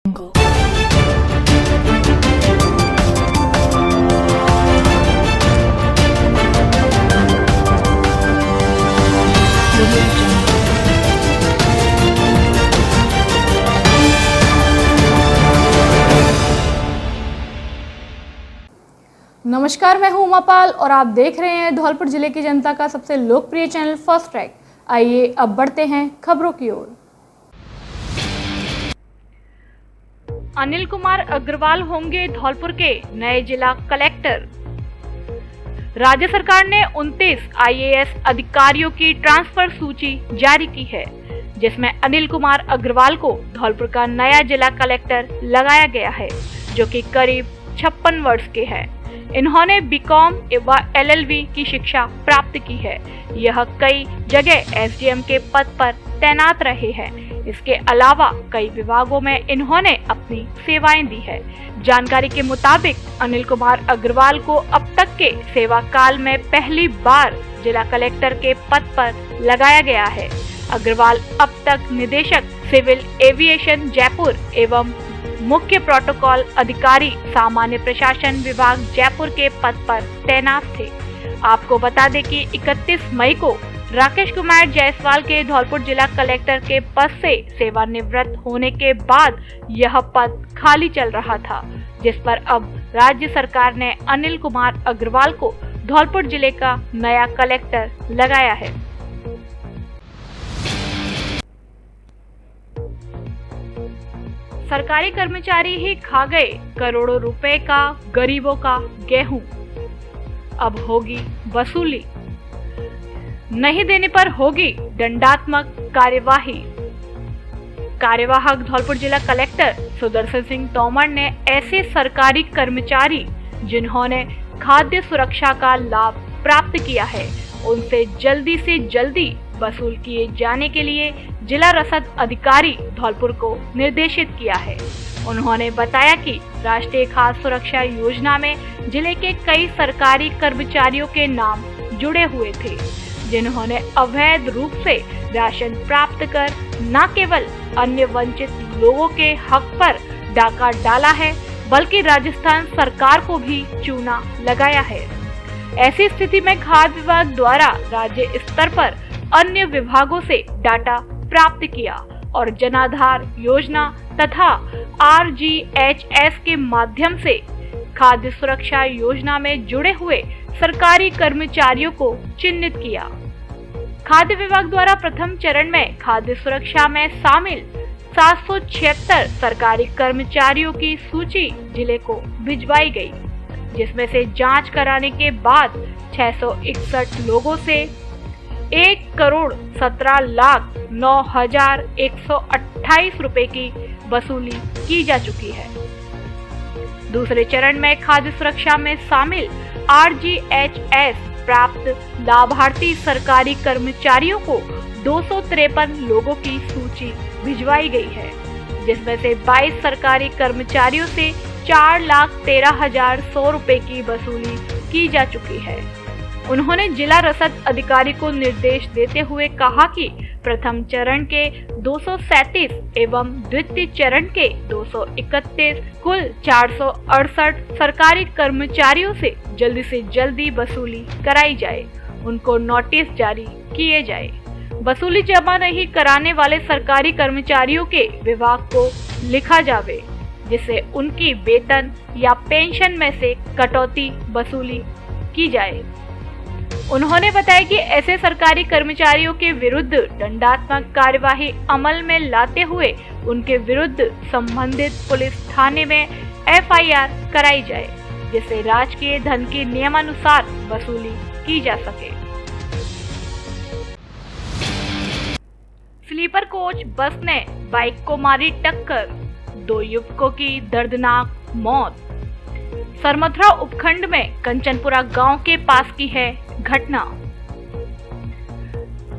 नमस्कार, मैं हूं उमापाल और आप देख रहे हैं धौलपुर जिले की जनता का सबसे लोकप्रिय चैनल फर्स्ट ट्रैक। आइए अब बढ़ते हैं खबरों की ओर। अनिल कुमार अग्रवाल होंगे धौलपुर के नए जिला कलेक्टर। राज्य सरकार ने 29 IAS अधिकारियों की ट्रांसफर सूची जारी की है, जिसमें अनिल कुमार अग्रवाल को धौलपुर का नया जिला कलेक्टर लगाया गया है, जो कि करीब 56 वर्ष के हैं। इन्होंने BCom एवं LLB की शिक्षा प्राप्त की है। यह कई जगह SDM के पद पर तैनात रहे हैं। इसके अलावा कई विभागों में इन्होंने अपनी सेवाएं दी है। जानकारी के मुताबिक अनिल कुमार अग्रवाल को अब तक के सेवा काल में पहली बार जिला कलेक्टर के पद पर लगाया गया है। अग्रवाल अब तक निदेशक सिविल एविएशन जयपुर एवं मुख्य प्रोटोकॉल अधिकारी सामान्य प्रशासन विभाग जयपुर के पद पर तैनात थे। आपको बता दें कि 31 मई को राकेश कुमार जायसवाल के धौलपुर जिला कलेक्टर के पद से सेवानिवृत्त होने के बाद यह पद खाली चल रहा था, जिस पर अब राज्य सरकार ने अनिल कुमार अग्रवाल को धौलपुर जिले का नया कलेक्टर लगाया है। सरकारी कर्मचारी ही खा गए करोड़ों रुपए का गरीबों का गेहूं, अब होगी वसूली, नहीं देने पर होगी दंडात्मक कार्यवाही। कार्यवाहक धौलपुर जिला कलेक्टर सुदर्शन सिंह तोमर ने ऐसे सरकारी कर्मचारी जिन्होंने खाद्य सुरक्षा का लाभ प्राप्त किया है, उनसे जल्दी से जल्दी वसूल किए जाने के लिए जिला रसद अधिकारी धौलपुर को निर्देशित किया है। उन्होंने बताया कि राष्ट्रीय खाद्य सुरक्षा योजना में जिले के कई सरकारी कर्मचारियों के नाम जुड़े हुए थे, जिन्होंने अवैध रूप से राशन प्राप्त कर न केवल अन्य वंचित लोगों के हक पर डाका डाला है, बल्कि राजस्थान सरकार को भी चूना लगाया है। ऐसी स्थिति में खाद्य विभाग द्वारा राज्य स्तर पर अन्य विभागों से डाटा प्राप्त किया और जनाधार योजना तथा RGHS के माध्यम से खाद्य सुरक्षा योजना में जुड़े हुए सरकारी कर्मचारियों को चिन्हित किया। खाद्य विभाग द्वारा प्रथम चरण में खाद्य सुरक्षा में शामिल 776 सरकारी कर्मचारियों की सूची जिले को भिजवाई गई, जिसमें से जांच कराने के बाद 661 लोगों से 1,17,09,128 रुपए की वसूली की जा चुकी है। दूसरे चरण में खाद्य सुरक्षा में शामिल RGHS प्राप्त लाभार्थी सरकारी कर्मचारियों को 253 लोगों की सूची भिजवाई गई है, जिसमें से 22 सरकारी कर्मचारियों से 4,13,100 रुपए की वसूली की जा चुकी है। उन्होंने जिला रसद अधिकारी को निर्देश देते हुए कहा कि प्रथम चरण के 237 एवं द्वितीय चरण के 231 कुल 468 सरकारी कर्मचारियों से जल्दी वसूली कराई जाए, उनको नोटिस जारी किए जाए। वसूली जमा नहीं कराने वाले सरकारी कर्मचारियों के विभाग को लिखा जावे, जिससे उनकी वेतन या पेंशन में से कटौती वसूली की जाए। उन्होंने बताया कि ऐसे सरकारी कर्मचारियों के विरुद्ध दंडात्मक कार्यवाही अमल में लाते हुए उनके विरुद्ध संबंधित पुलिस थाने में FIR कराई जाए, जिससे राजकीय धन की नियमानुसार वसूली की जा सके। स्लीपर कोच बस ने बाइक को मारी टक्कर, 2 युवकों की दर्दनाक मौत। सरमथुरा उपखंड में कंचनपुरा गांव के पास की है घटना।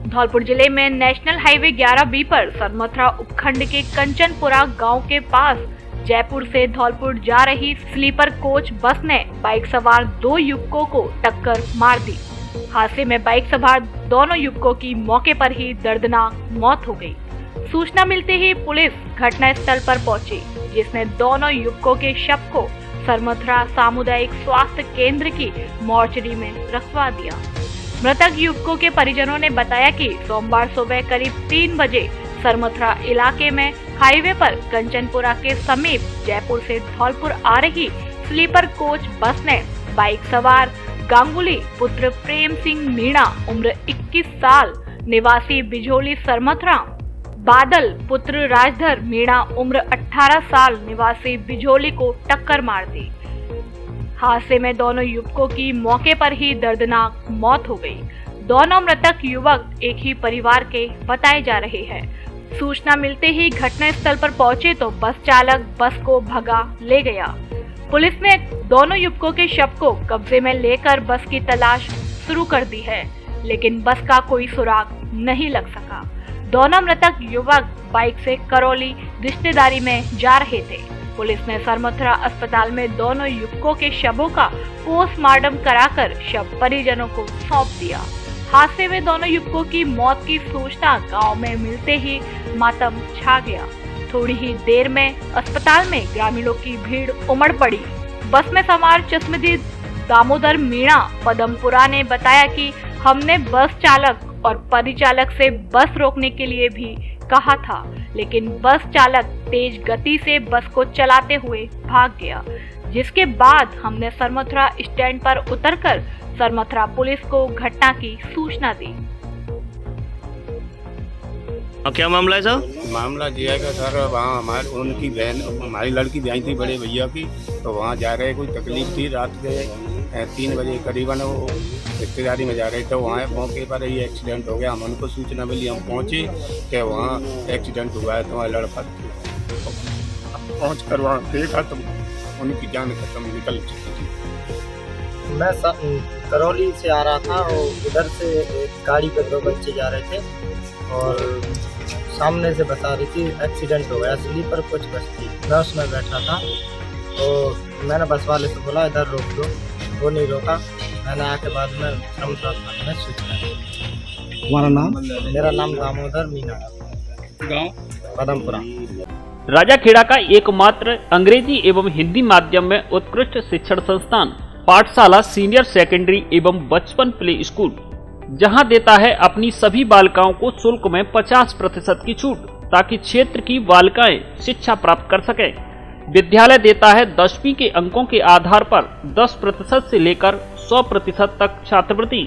धौलपुर जिले में नेशनल हाईवे 11B पर सरमथुरा उपखंड के कंचनपुरा गांव के पास जयपुर से धौलपुर जा रही स्लीपर कोच बस ने बाइक सवार 2 युवकों को टक्कर मार दी। हादसे में बाइक सवार दोनों युवकों की मौके पर ही दर्दनाक मौत हो गई। सूचना मिलते ही पुलिस घटनास्थल पर पहुंची, जिसने दोनों युवकों के शव को सरमथुरा सामुदायिक स्वास्थ्य केंद्र की मॉर्चरी में रखवा दिया। मृतक युवकों के परिजनों ने बताया कि सोमवार सुबह करीब 3 बजे सरमथुरा इलाके में हाईवे पर कंचनपुरा के समीप जयपुर से धौलपुर आ रही स्लीपर कोच बस ने बाइक सवार गांगुली पुत्र प्रेम सिंह मीणा उम्र 21 साल निवासी बिझोली सरमथुरा, बादल पुत्र राजधर मीणा उम्र 18 साल निवासी बिझोली को टक्कर मार दी। हादसे में दोनों युवकों की मौके पर ही दर्दनाक मौत हो गई। दोनों मृतक युवक एक ही परिवार के बताए जा रहे हैं। सूचना मिलते ही घटनास्थल पर पहुंचे तो बस चालक बस को भगा ले गया। पुलिस ने दोनों युवकों के शव को कब्जे में लेकर बस की तलाश शुरू कर दी है, लेकिन बस का कोई सुराग नहीं लग सका। दोनों मृतक युवक बाइक से करौली रिश्तेदारी में जा रहे थे। पुलिस ने सरमथुरा अस्पताल में दोनों युवकों के शवों का पोस्टमार्टम कराकर शव परिजनों को सौंप दिया। हादसे में दोनों युवकों की मौत की सूचना गांव में मिलते ही मातम छा गया। थोड़ी ही देर में अस्पताल में ग्रामीणों की भीड़ उमड़ पड़ी। बस में सवार चश्मदीद दामोदर मीणा पदमपुरा ने बताया कि हमने बस चालक और परिचालक से बस रोकने के लिए भी कहा था, लेकिन बस चालक तेज गति से बस को चलाते हुए भाग गया, जिसके बाद हमने सरमथुरा स्टैंड पर उतरकर सरमथुरा पुलिस को घटना की सूचना दी। क्या मामला है सर? मामला ये है कि सर वहाँ उनकी बहन हमारी लड़की ब्याही थी बड़े भैया की, तो वहाँ जा रहे कोई तकलीफ थी। रात के 3 बजे करीबन वो रिश्तेदारी में जा रहे थे। वहाँ मौके पर ही एक्सीडेंट हो गया। हम उनको सूचना मिली, हम पहुँचे कि वहाँ एक्सीडेंट हुआ है, तुम्हारा लड़का पहुँच कर वहाँ देखा तो उनकी जान खत्म निकल चुकी थी। मैं करौली से आ रहा था और उधर से एक गाड़ी पे 2 बच्चे जा रहे थे और सामने से बता रही थी एक्सीडेंट हो गया। स्लीपर कोच बस थी, मैं उसमें बैठा था तो मैंने बस वाले से बोला इधर रोक दो, वो नहीं रोका। मैंने आके बाद में सरमथुरा थाने में सूचना दी। हमारा नाम? मेरा नाम दामोदर मीणा, गाँव पदमपुरा। राजाखेड़ा का एकमात्र अंग्रेजी एवं हिंदी माध्यम में उत्कृष्ट शिक्षण संस्थान पाठशाला सीनियर सेकेंडरी एवं बचपन प्ले स्कूल, जहां देता है अपनी सभी बालिकाओं को शुल्क में 50% की छूट, ताकि क्षेत्र की बालिकाएं शिक्षा प्राप्त कर सकें। विद्यालय देता है 10वीं के अंकों के आधार पर 10% से लेकर 100% तक छात्रवृत्ति।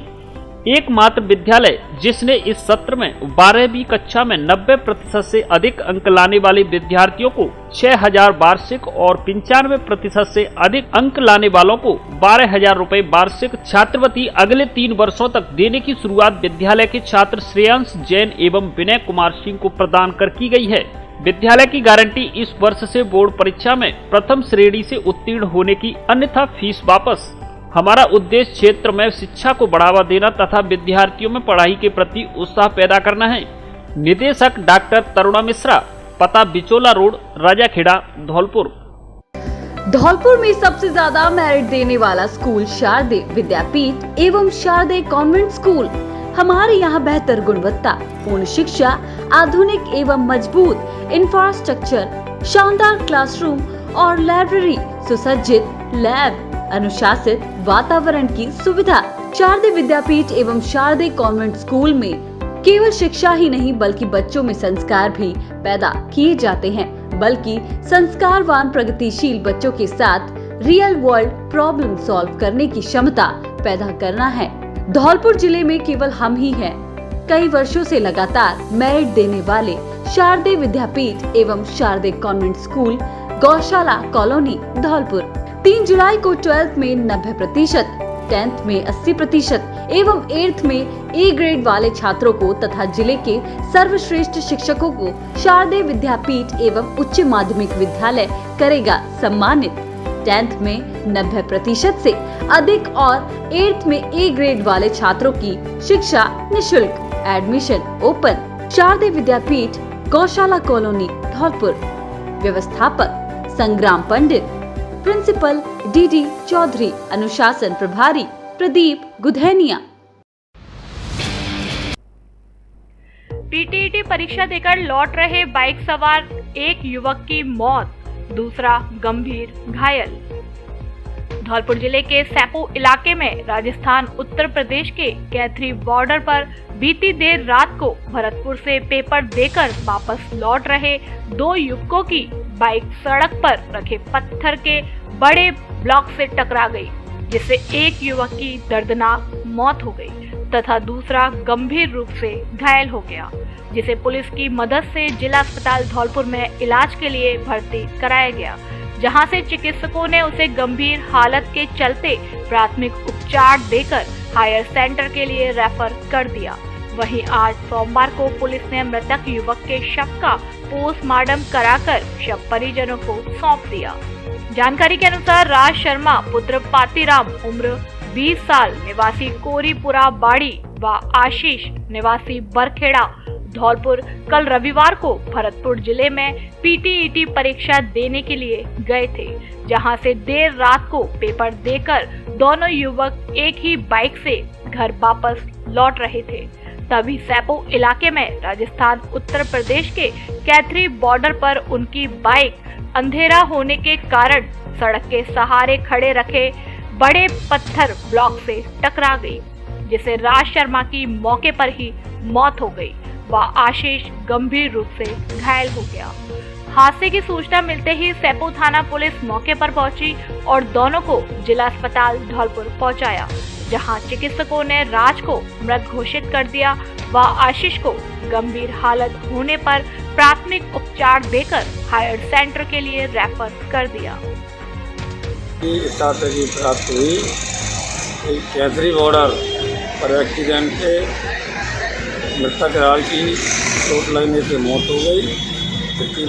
एकमात्र विद्यालय जिसने इस सत्र में 12वीं कक्षा में 90% से अधिक अंक लाने वाले विद्यार्थियों को 6,000 वार्षिक और 95% से अधिक अंक लाने वालों को 12,000 रुपए वार्षिक छात्रवृत्ति अगले 3 वर्षों तक देने की शुरुआत विद्यालय के छात्र श्रेयांश जैन एवं विनय कुमार सिंह को प्रदान कर की गई है। विद्यालय की गारंटी इस वर्ष से बोर्ड परीक्षा में प्रथम श्रेणी से उत्तीर्ण होने की, अन्यथा फीस वापस। हमारा उद्देश्य क्षेत्र में शिक्षा को बढ़ावा देना तथा विद्यार्थियों में पढ़ाई के प्रति उत्साह पैदा करना है। निदेशक डॉक्टर तरुणा मिश्रा, पता बिचोला रोड, राजाखेड़ा, धौलपुर। धौलपुर में सबसे ज्यादा मेरिट देने वाला स्कूल शारदे विद्यापीठ एवं शारदे कॉन्वेंट स्कूल। हमारे यहाँ बेहतर गुणवत्ता पूर्ण शिक्षा, आधुनिक एवं मजबूत इंफ्रास्ट्रक्चर, शानदार क्लासरूम और लाइब्रेरी, सुसज्जित लैब, अनुशासित वातावरण की सुविधा। शारदे विद्यापीठ एवं शारदे कॉन्वेंट स्कूल में केवल शिक्षा ही नहीं बल्कि बच्चों में संस्कार भी पैदा किए जाते हैं, बल्कि संस्कारवान प्रगतिशील बच्चों के साथ रियल वर्ल्ड प्रॉब्लम सॉल्व करने की क्षमता पैदा करना है। धौलपुर जिले में केवल हम ही हैं कई वर्षों से लगातार मेरिट देने वाले शारदे विद्यापीठ एवं शारदे कॉन्वेंट स्कूल, गौशाला कॉलोनी, धौलपुर। 3 जुलाई को 12th में 90%, 10th में 80% एवं 8th में ए ग्रेड वाले छात्रों को तथा जिले के सर्वश्रेष्ठ शिक्षकों को शारदे विद्यापीठ एवं उच्च माध्यमिक विद्यालय करेगा सम्मानित। 10th में 90% से अधिक और 8th में ए ग्रेड वाले छात्रों की शिक्षा निशुल्क। Admission open. शारदे विद्यापीठ, गौशाला कॉलोनी, धौलपुर। व्यवस्थापक संग्राम पंडित, प्रिंसिपल डीडी चौधरी, अनुशासन प्रभारी प्रदीप गुधैनिया। पीटीईटी परीक्षा देकर लौट रहे बाइक सवार एक युवक की मौत, दूसरा गंभीर घायल। धौलपुर जिले के सैपो इलाके में राजस्थान उत्तर प्रदेश के कैथरी बॉर्डर पर बीती देर रात को भरतपुर से पेपर देकर वापस लौट रहे दो युवकों की बाइक सड़क पर रखे पत्थर के बड़े ब्लॉक से टकरा गई, जिससे एक युवक की दर्दनाक मौत हो गई तथा दूसरा गंभीर रूप से घायल हो गया, जिसे पुलिस की मदद से जिला अस्पताल धौलपुर में इलाज के लिए भर्ती कराया गया, जहां से चिकित्सकों ने उसे गंभीर हालत के चलते प्राथमिक उपचार देकर हायर सेंटर के लिए रेफर कर दिया। वहीं आज सोमवार को पुलिस ने मृतक युवक के शव का पोस्टमार्टम कराकर शव परिजनों को सौंप दिया। जानकारी के अनुसार राज शर्मा पुत्र पातीराम उम्र 20 साल निवासी कोरीपुरा बाड़ी व आशीष निवासी बरखेड़ा धौलपुर कल रविवार को भरतपुर जिले में पीटीईटी परीक्षा देने के लिए गए थे, जहां से देर रात को पेपर देकर दोनों युवक एक ही बाइक से घर वापस लौट रहे थे। तभी सैपो इलाके में राजस्थान उत्तर प्रदेश के कैथरी बॉर्डर पर उनकी बाइक अंधेरा होने के कारण सड़क के सहारे खड़े रखे बड़े पत्थर ब्लॉक से टकरा गई, जिसे राज शर्मा की मौके पर ही मौत हो गई व आशीष गंभीर रूप से घायल हो गया। हादसे की सूचना मिलते ही सैपो थाना पुलिस मौके पर पहुंची और दोनों को जिला अस्पताल धौलपुर पहुंचाया, जहां चिकित्सकों ने राज को मृत घोषित कर दिया व आशीष को गंभीर हालत होने पर प्राथमिक उपचार देकर हायर सेंटर के लिए रेफर कर दिया। ताकि प्राप्त हुई कैथरी बॉर्डर पर एक्सीडेंट से मृतक राज की चोट लगने से मौत हो गई, जिसकी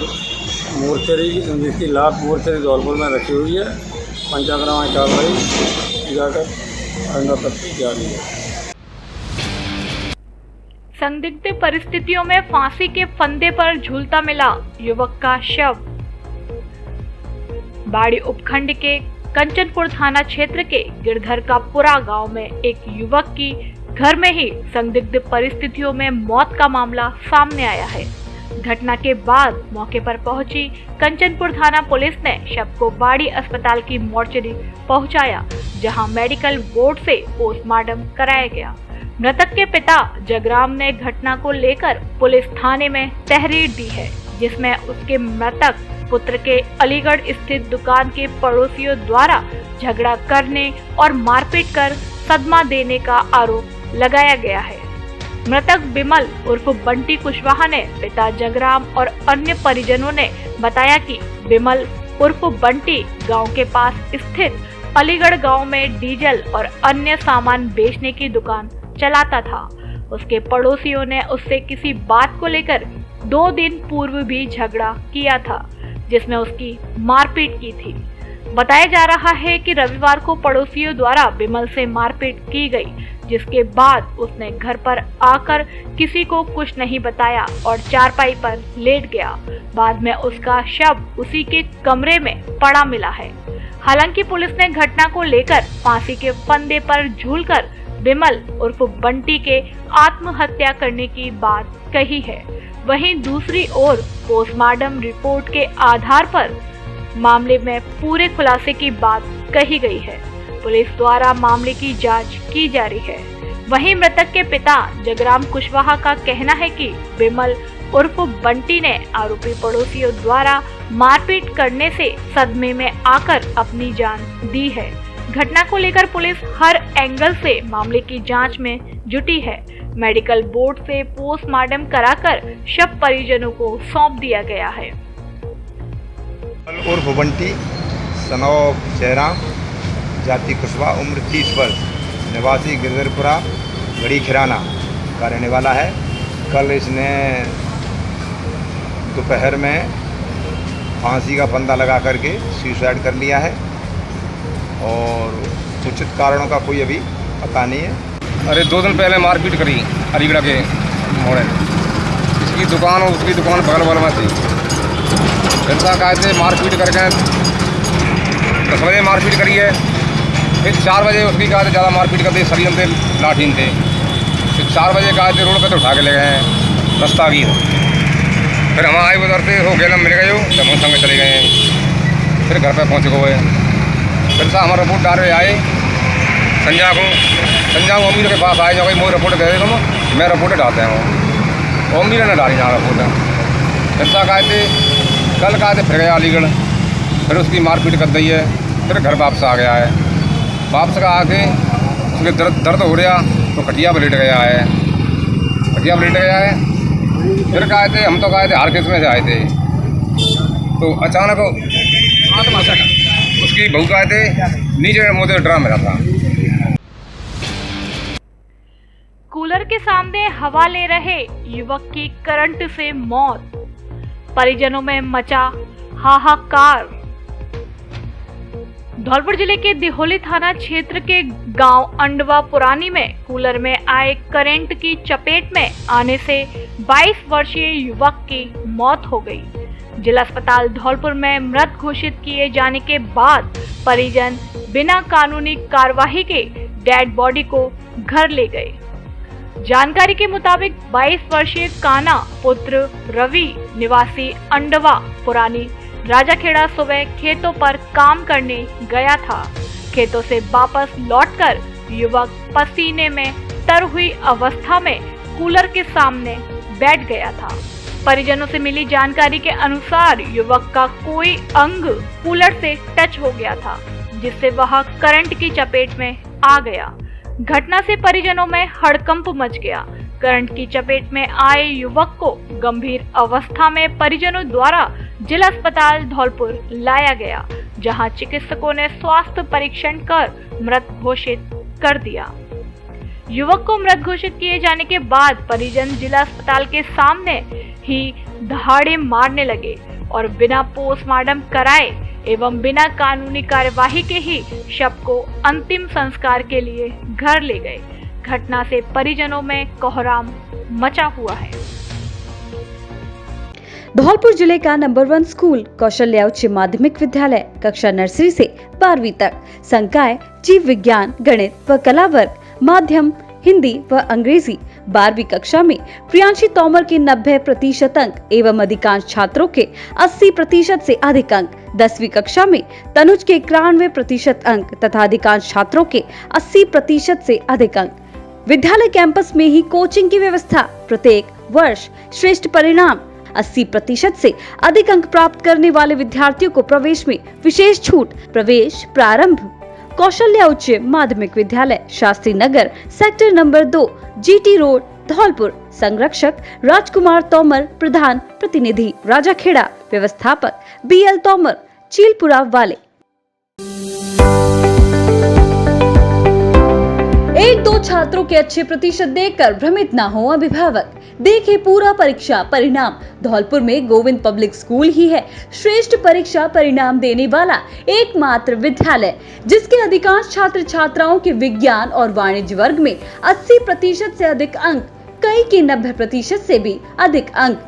जिसकी लाश मोर्चरी धौलपुर में रखी हुई है। पंचनामा कार्रवाई जाकर तफ्तीश जारी है। संदिग्ध परिस्थितियों में फांसी के फंदे पर झूलता मिला युवक का शव। बाड़ी उपखंड के कंचनपुर थाना क्षेत्र के गिरधर का पुरा गांव में एक युवक की घर में ही संदिग्ध परिस्थितियों में मौत का मामला सामने आया है। घटना के बाद मौके पर पहुंची कंचनपुर थाना पुलिस ने शव को बाड़ी अस्पताल की मोर्चरी पहुंचाया, जहां मेडिकल बोर्ड से पोस्टमार्टम कराया गया। मृतक के पिता जगराम ने घटना को लेकर पुलिस थाने में तहरीर दी है, जिसमें उसके मृतक पुत्र के अलीगढ़ स्थित दुकान के पड़ोसियों द्वारा झगड़ा करने और मारपीट कर सदमा देने का आरोप लगाया गया है। मृतक बिमल उर्फ बंटी कुशवाहा ने पिता जगराम और अन्य परिजनों ने बताया कि बिमल उर्फ बंटी गांव के पास स्थित अलीगढ़ गांव में डीजल और अन्य सामान बेचने की दुकान चलाता था। उसके पड़ोसियों ने उससे किसी बात को लेकर 2 दिन पूर्व भी झगड़ा किया था, जिसमें उसकी मारपीट की थी। बताया जा रहा है कि रविवार को पड़ोसियों द्वारा बिमल से मारपीट की गई, जिसके बाद उसने घर पर आकर किसी को कुछ नहीं बताया और चारपाई पर लेट गया। बाद में उसका शव उसी के कमरे में पड़ा मिला है। हालांकि पुलिस ने घटना को लेकर फांसी के फंदे पर झूलकर बिमल उर्फ बंटी के आत्महत्या करने की बात कही है। वहीं दूसरी ओर पोस्टमार्टम रिपोर्ट के आधार पर मामले में पूरे खुलासे की बात कही गई है। पुलिस द्वारा मामले की जांच की जा रही है। वहीं मृतक के पिता जगराम कुशवाहा का कहना है कि बिमल उर्फ बंटी ने आरोपी पड़ोसियों द्वारा मारपीट करने से सदमे में आकर अपनी जान दी है। घटना को लेकर पुलिस हर एंगल से मामले की जांच में जुटी है। मेडिकल बोर्ड से पोस्टमार्टम कराकर शव परिजनों को सौंप दिया गया है। उर्फ बंटी सनौ जयराम जाति कुशवा उम्र 30 वर्ष निवासी गिरधरपुरा गढ़ी खिराना का रहने वाला है। कल इसने दोपहर में फांसी का फंदा लगा करके सुसाइड कर लिया है और उचित कारणों का कोई अभी पता नहीं है। अरे 2 दिन पहले मारपीट करी अलीगढ़ के मोड़े, इसकी दुकान और उसकी दुकान बगल बगल में थी। ऐसा कहते मारपीट करके 10 बजे मारपीट करी है, फिर 4 बजे उसकी कहते ज़्यादा मारपीट करते शरीर थे लाठीन थे, फिर 4 बजे कहते रोड पे तो उठा के ले गए हैं। रास्ता की फिर हम आए उधर से हो गए ना मिल गए तो हम संग चले गए फिर घर पे पहुँच गए फिर से हमारा रिपोर्ट डाले आए संजय को अमीर के पास आए जो भाई मोर रिपोर्ट दे दे तुम मैं रिपोर्ट डालते हैं अमीर ने डाली यहाँ रिपोर्ट फिर से कहे थे कल कहा थे फिर गया अलीगढ़ फिर उसकी मारपीट कर दी है फिर घर वापस आ गया है वापस का आके उसके दर्द हो रहा तो खटिया पर लेट गया है फिर कहे थे हम तो कहे थे हर किस में से आए थे तो अचानक उसकी बहू कहे थे नीचे मुझे ड्राम मेरा था। कूलर के सामने हवा ले रहे युवक की करंट से मौत, परिजनों में मचा हाहाकार। धौलपुर जिले के दिहोली थाना क्षेत्र के गांव अंडवा पुरानी में कूलर में आए करंट की चपेट में आने से 22 वर्षीय युवक की मौत हो गई। जिला अस्पताल धौलपुर में मृत घोषित किए जाने के बाद परिजन बिना कानूनी कार्यवाही के डेड बॉडी को घर ले गए। जानकारी के मुताबिक 22 वर्षीय काना पुत्र रवि निवासी अंडवा पुरानी राजाखेड़ा सुबह खेतों पर काम करने गया था। खेतों से वापस लौटकर युवक पसीने में तर हुई अवस्था में कूलर के सामने बैठ गया था। परिजनों से मिली जानकारी के अनुसार युवक का कोई अंग कूलर से टच हो गया था, जिससे वह करंट की चपेट में आ गया। घटना से परिजनों में हड़कंप मच गया। करंट की चपेट में आए युवक को गंभीर अवस्था में परिजनों द्वारा जिला अस्पताल धौलपुर लाया गया, जहां चिकित्सकों ने स्वास्थ्य परीक्षण कर मृत घोषित कर दिया। युवक को मृत घोषित किए जाने के बाद परिजन जिला अस्पताल के सामने ही दहाड़े मारने लगे और बिना पोस्टमार्टम कराए एवं बिना कानूनी कार्यवाही के ही शव को अंतिम संस्कार के लिए घर ले गए। घटना से परिजनों में कोहराम मचा हुआ है। धौलपुर जिले का नंबर 1 स्कूल कौशल्या उच्च माध्यमिक विद्यालय कक्षा नर्सरी से 12वीं तक संकाय जीव विज्ञान, गणित व कला वर्ग, माध्यम हिंदी व अंग्रेजी 12वीं कक्षा में प्रियांशी तोमर के 90% अंक एवं अधिकांश छात्रों के 80% से अधिक अंक, 10वीं कक्षा में तनुज के 91% अंक तथा अधिकांश छात्रों के 80% से अधिक अंक। विद्यालय कैंपस में ही कोचिंग की व्यवस्था। प्रत्येक वर्ष श्रेष्ठ परिणाम 80% से अधिक अंक प्राप्त करने वाले विद्यार्थियों को प्रवेश में विशेष छूट। प्रवेश प्रारंभ कौशल्या उच्च माध्यमिक विद्यालय, Shastri Nagar, sector number 2, GT road, Dholpur. संरक्षक राजकुमार तोमर, प्रधान प्रतिनिधि राजाखेड़ा, व्यवस्थापक BL तोमर, चीलपुरा वाले। 1-2 छात्रों के अच्छे प्रतिशत देखकर भ्रमित न हो अभिभावक। देखे पूरा परीक्षा परिणाम। धौलपुर में गोविंद पब्लिक स्कूल ही है श्रेष्ठ परीक्षा परिणाम देने वाला एकमात्र विद्यालय, जिसके अधिकांश छात्र छात्राओं के विज्ञान और वाणिज्य वर्ग में 80% से अधिक अंक, कई के 90% से भी अधिक अंक।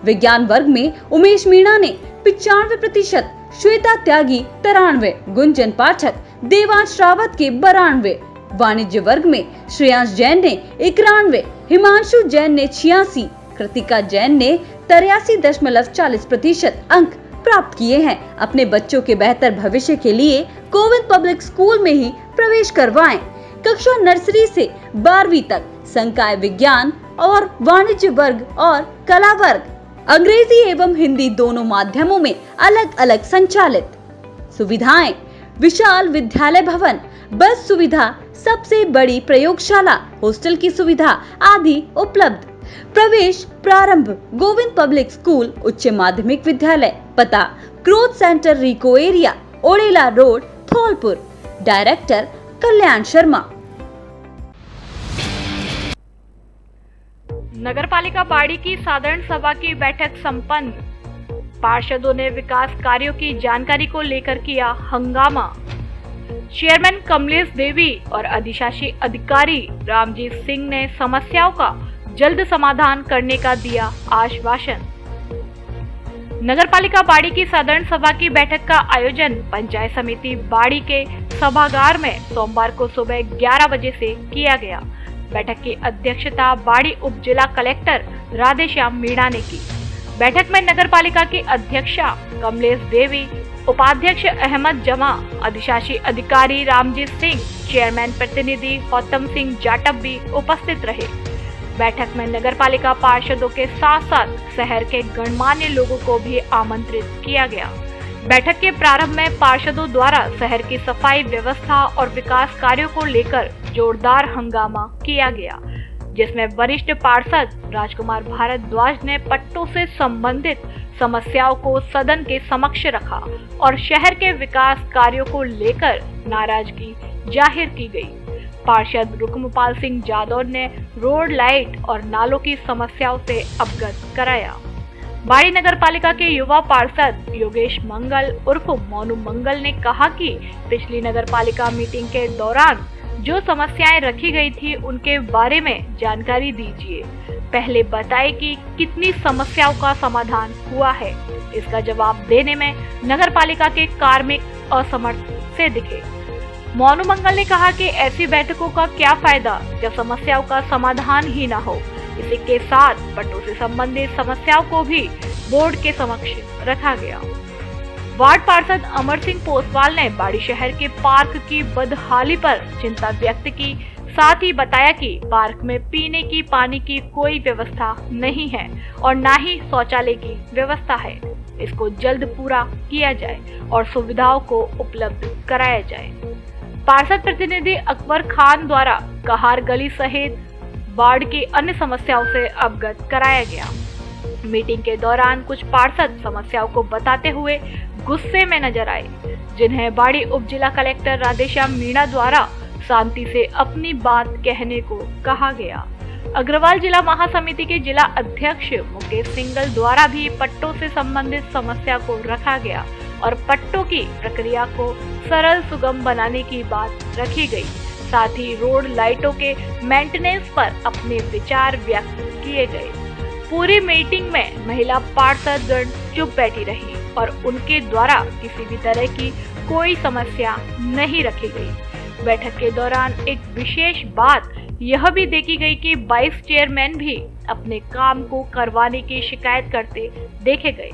विज्ञान वर्ग में उमेश मीणा ने 95%, श्वेता त्यागी 93, गुंजन पाठक, देवांश रावत के 92, वाणिज्य वर्ग में श्रेयांश जैन ने 91, हिमांशु जैन ने 86, कृतिका जैन ने 83.40% अंक प्राप्त किए हैं। अपने बच्चों के बेहतर भविष्य के लिए गोविंद पब्लिक स्कूल में ही प्रवेश करवाएं। कक्षा नर्सरी से 12वीं तक संकाय विज्ञान और वाणिज्य वर्ग और कला वर्ग, अंग्रेजी एवं हिंदी दोनों माध्यमों में अलग अलग संचालित। सुविधाएं विशाल विद्यालय भवन, बस सुविधा, सबसे बड़ी प्रयोगशाला, हॉस्टल की सुविधा आदि उपलब्ध। प्रवेश प्रारंभ गोविंद पब्लिक स्कूल उच्च माध्यमिक विद्यालय, पता growth centre RIICO area, Odela road, Dholpur. Director Kalyan Sharma. नगरपालिका बाड़ी की साधारण सभा की बैठक संपन्न। पार्षदों ने विकास कार्यों की जानकारी को लेकर किया हंगामा। चेयरमैन कमलेश देवी और अधिशासी अधिकारी रामजीत सिंह ने समस्याओं का जल्द समाधान करने का दिया आश्वासन। नगरपालिका बाड़ी की साधारण सभा की बैठक का आयोजन पंचायत समिति बाड़ी के सभागार में सोमवार को सुबह 11 बजे से किया गया। बैठक की अध्यक्षता बाड़ी उप जिला कलेक्टर राधेश्याम मीणा ने की। बैठक में नगर पालिका की अध्यक्षा कमलेश देवी, उपाध्यक्ष अहमद जमा, अधिशासी अधिकारी रामजीत सिंह, चेयरमैन प्रतिनिधि गौतम सिंह जाटव भी उपस्थित रहे। बैठक में नगर पालिका पार्षदों के साथ साथ शहर के गणमान्य लोगों को भी आमंत्रित किया गया। बैठक के प्रारंभ में पार्षदों द्वारा शहर की सफाई व्यवस्था और विकास कार्यों को लेकर जोरदार हंगामा किया गया, जिसमें वरिष्ठ पार्षद राजकुमार भारद्वाज ने पट्टों से संबंधित समस्याओं को सदन के समक्ष रखा और शहर के विकास कार्यों को लेकर नाराजगी जाहिर की गई। पार्षद रुक्मपाल सिंह जादव ने रोड, लाइट और नालों की समस्याओं से अवगत कराया। बाड़ी नगर पालिका के युवा पार्षद योगेश मंगल उर्फ मोनू मंगल ने कहा कि पिछली नगर पालिका मीटिंग के दौरान जो समस्याएं रखी गई थी उनके बारे में जानकारी दीजिए। पहले बताएं कि कितनी समस्याओं का समाधान हुआ है। इसका जवाब देने में नगर पालिका के कार्मिक असमर्थ से दिखे। मोनू मंगल ने कहा कि ऐसी बैठकों का क्या फायदा जब समस्याओं का समाधान ही न हो। इसी के साथ पट्टों से संबंधित समस्याओं को भी बोर्ड के समक्ष रखा गया। वार्ड पार्षद अमर सिंह पोसवाल ने बाड़ी शहर के पार्क की बदहाली पर चिंता व्यक्त की। साथ ही बताया कि पार्क में पीने की पानी की कोई व्यवस्था नहीं है और न ही शौचालय की व्यवस्था है। इसको जल्द पूरा किया जाए और सुविधाओं को उपलब्ध कराया जाए। पार्षद प्रतिनिधि अकबर खान द्वारा कहार गली सहित वार्ड की अन्य समस्याओं से अवगत कराया गया। मीटिंग के दौरान कुछ पार्षद समस्याओं को बताते हुए गुस्से में नजर आए, जिन्हें बाड़ी उप जिला कलेक्टर राधेश्याम मीणा द्वारा शांति से अपनी बात कहने को कहा गया। अग्रवाल जिला महासमिति के जिला अध्यक्ष मुकेश सिंगल द्वारा भी पट्टों से संबंधित समस्या को रखा गया और पट्टों की प्रक्रिया को सरल सुगम बनाने की बात रखी गई। साथ ही रोड, लाइटों के मेंटेनेंस पर अपने विचार व्यक्त किए गए। पूरी मीटिंग में महिला पार्षद गण चुप बैठी रही और उनके द्वारा किसी भी तरह की कोई समस्या नहीं रखी गई। बैठक के दौरान एक विशेष बात यह भी देखी गई कि 22 चेयरमैन भी अपने काम को करवाने की शिकायत करते देखे गए।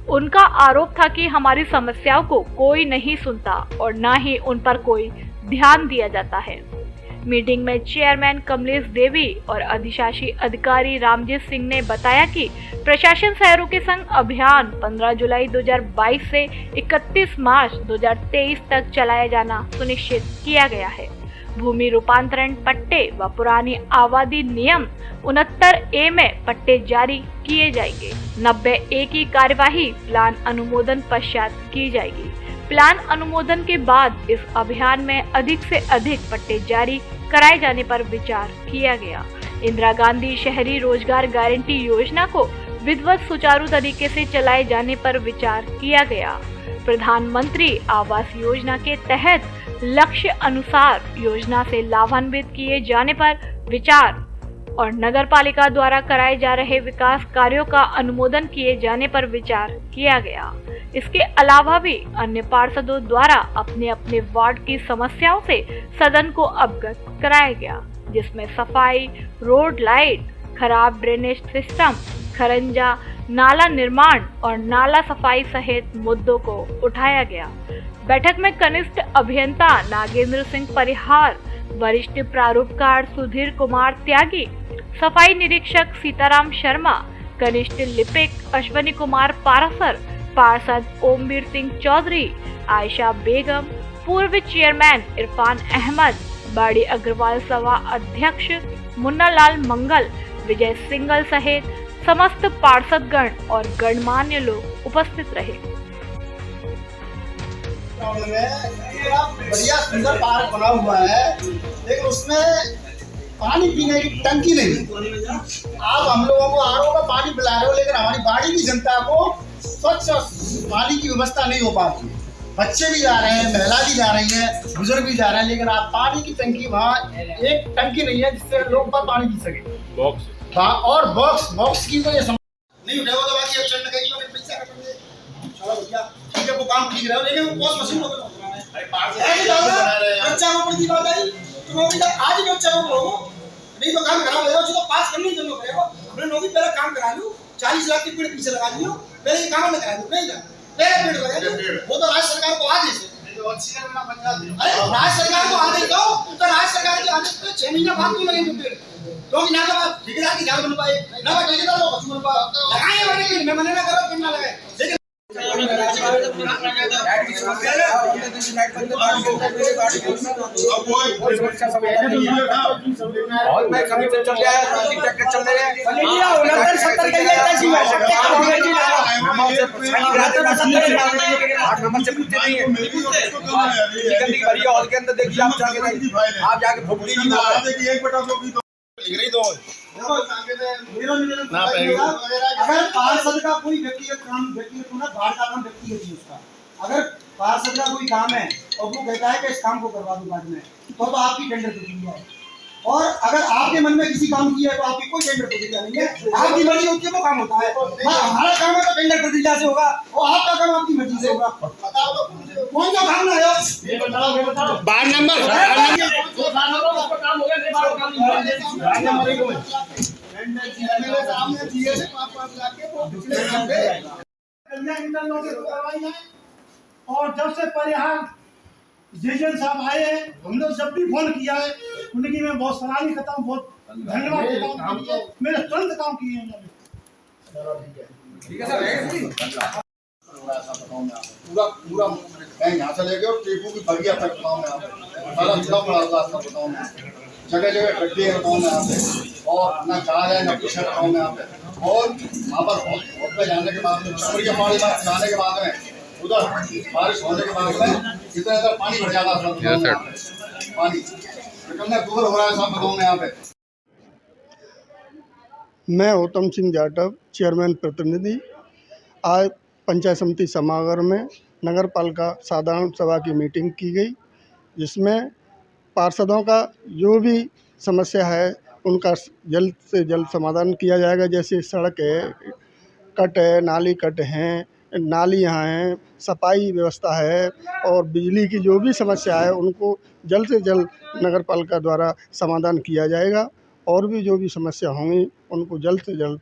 उनका आरोप था कि हमारी समस्याओं को कोई नहीं सुनता और न ही उन पर कोई ध्यान दिया जाता है। मीटिंग में चेयरमैन कमलेश देवी और अधिशासी अधिकारी रामजीत सिंह ने बताया कि प्रशासन शहरों के संग अभियान 15 जुलाई 2022 से 31 मार्च 2023 तक चलाया जाना सुनिश्चित किया गया है। भूमि रूपांतरण पट्टे व पुरानी आबादी नियम 69A में पट्टे जारी किए जाएंगे। 90A की कार्यवाही प्लान अनुमोदन पश्चात की जाएगी। प्लान अनुमोदन के बाद इस अभियान में अधिक से अधिक पट्टे जारी कराए जाने पर विचार किया गया। इंदिरा गांधी शहरी रोजगार गारंटी योजना को विधिवत सुचारू तरीके से चलाए जाने पर विचार किया गया। प्रधानमंत्री आवास योजना के तहत लक्ष्य अनुसार योजना से लाभान्वित किए जाने पर विचार और नगर पालिका द्वारा कराए जा रहे विकास कार्यों का अनुमोदन किए जाने पर विचार किया गया। इसके अलावा भी अन्य पार्षदों द्वारा अपने अपने वार्ड की समस्याओं से सदन को अवगत कराया गया, जिसमें सफाई, रोड, लाइट, खराब ड्रेनेज सिस्टम, खरंजा, नाला निर्माण और नाला सफाई सहित मुद्दों को उठाया गया। बैठक में कनिष्ठ अभियंता नागेंद्र सिंह परिहार, वरिष्ठ प्रारूपकार सुधीर कुमार त्यागी, सफाई निरीक्षक सीताराम शर्मा, कनिष्ठ लिपिक अश्वनी कुमार पारासर, पार्षद ओमवीर सिंह चौधरी, आयशा बेगम, पूर्व चेयरमैन इरफान अहमद, बाड़ी अग्रवाल सभा अध्यक्ष मुन्नालाल मंगल, विजय सिंगल सहित समस्त पार्षदगण और गणमान्य लोग उपस्थित रहे। बढ़िया सुंदर पार्क बना हुआ है, लेकिन उसमें पानी पीने की टंकी नहीं। आप हम लोगों को आरओ का पानी पिला रहे हो, लेकिन हमारी बाड़ी की जनता को स्वच्छ पानी की व्यवस्था नहीं हो पाती। बच्चे भी जा रहे हैं, महिला भी जा रही है, बुजुर्ग भी जा रहे हैं, लेकिन आप पानी की टंकी वहाँ एक टंकी नहीं है जिससे लोग पानी पी सके। बॉक्स और बॉक्स की तो ये नहीं उठाओ तो बाकी एक्शन लगेगी, मगर पैसा कटेंगे। चलो भैया ठीक है, वो काम ठीक रहा, लेकिन वो बहुत मशीन हो गया। अरे पार्क बच्चा को पड़ी बात आई, तुम आज ही बच्चा को बोलो नहीं तो काम खराब हो जाएगा, उसको पास करने की जरूरत पड़ेगा। अपने नौकरी पहले काम करा लो, 40 लाख के पेड़ पीछे लगा दियो, पहले ये काम न करा दो, नहीं ना पहले पेड़ लगा दो। वो तो राज्य सरकार को आदेश है, अरे राज्य सरकार को आदेश दो, तो राज्य सरकार के आदेश पे 6 महीने बाद क्यों लगेंगे पेड़? क्योंकि ना तो ठेकेदार की जान बन पाए, ना ठेकेदार लोग बन पाए, लगाए वाले मैं मना ना करो कि ना लगाए, लेकिन आप जाके ना अगर पार्षद का कोई व्यक्तिगत काम बाहर का काम व्यक्तिगत ही उसका, अगर पार्षद का कोई काम है और वो कहता है कि इस काम को करवा दो बाद में, तो आपकी टेंडर प्रक्रिया है। और अगर आपके मन में किसी काम की है तो आपकी कोई टेंडर प्रक्रिया नहीं है, आपकी मर्जी होती है वो काम होता है। हमारा काम है तो टेंडर प्रक्रिया से होगा और आपका काम आपकी मर्जी से होगा। कौन सा काम है? वार्ड नंबर और जब से पर यहाँ जेजन साहब आए हैं, हम लोग जब भी फोन किया है उनकी मैं बहुत सराहनीय करता हूँ, बहुत धन्यवाद देता हूँ, मेरे तुरंत काम किए हैं उन्होंने। पूरा मैं यहाँ से लेके और टेपू की बगिया तक बताऊँ मैं यहाँ पे, सारा जुड़ा पड़ा रास्ता बताऊँ मैं, जगह जगह गड्ढे हैं बताऊँ मैं यहाँ पे, और ना चार है ना कुछ है बताऊँ मैं यहाँ पे। और वहाँ पर बहुत पे जाने के बाद में जाने के बाद में उधर बारिश होने के बाद में इतना इधर पानी भर जाता है, पानी निकलना दूर हो रहा है सब बताऊँ मैं यहाँ पे। मैं उत्तम सिंह जाटव, चेयरमैन प्रतिनिधि। आज पंचायत समिति सभागार में नगर पालिका साधारण सभा की मीटिंग की गई, जिसमें पार्षदों का जो भी समस्या है उनका जल्द से जल्द समाधान किया जाएगा। जैसे सड़क है, कट है, नाली कट हैं, नालियाँ हैं, सफाई व्यवस्था है और बिजली की जो भी समस्या है उनको जल्द से जल्द नगर पालिका द्वारा समाधान किया जाएगा और भी जो भी समस्या होंगी उनको जल्द से जल्द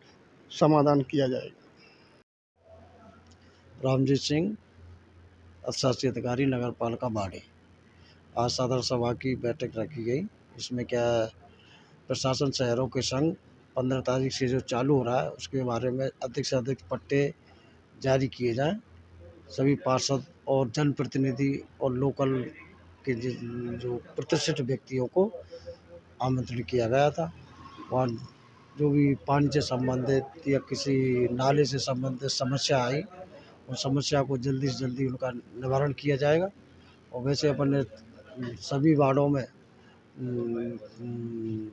समाधान किया जाएगा। रामजीत सिंह, शासी अधिकारी नगर पालिका बाड़ी। आज साधारण सभा की बैठक रखी गई। इसमें क्या प्रशासन शहरों के संग 15 तारीख से जो चालू हो रहा है उसके बारे में अधिक से अधिक पट्टे जारी किए जाएं। सभी पार्षद और जनप्रतिनिधि और लोकल के जो प्रतिष्ठित व्यक्तियों को आमंत्रित किया गया था। वहाँ जो भी पानी से संबंधित या किसी नाले से संबंधित समस्या आई उस समस्या को जल्दी से जल्दी उनका निवारण किया जाएगा। और वैसे अपने सभी वार्डों में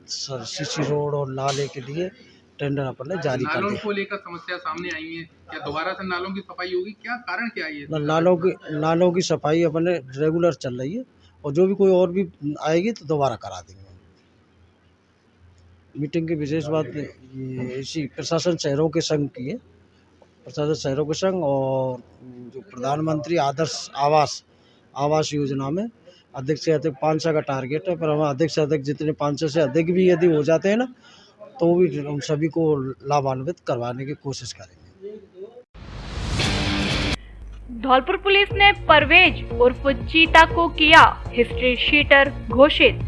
सीसी रोड और नाले के लिए टेंडर अपने जारी कर दिए। को लेकर समस्या सामने आई है, क्या दोबारा से नालों की सफाई होगी? क्या कारण क्या है? नालों की सफाई अपने रेगुलर चल रही है और जो भी कोई और भी आएगी तो दोबारा करा देंगे। मीटिंग की विशेष बात ये इसी प्रशासन शहरों के संघ की है। प्रशासन शहरों के संघ और जो प्रधानमंत्री आदर्श आवास योजना में अधिक से अधिक 500 का टारगेट है, पर हम अधिक से अधिक जितने 500 से अधिक भी यदि हो जाते हैं ना तो भी हम सभी को लाभान्वित करवाने की कोशिश करेंगे। धौलपुर पुलिस ने परवेज उर्फ चीता को किया हिस्ट्री शीटर घोषित।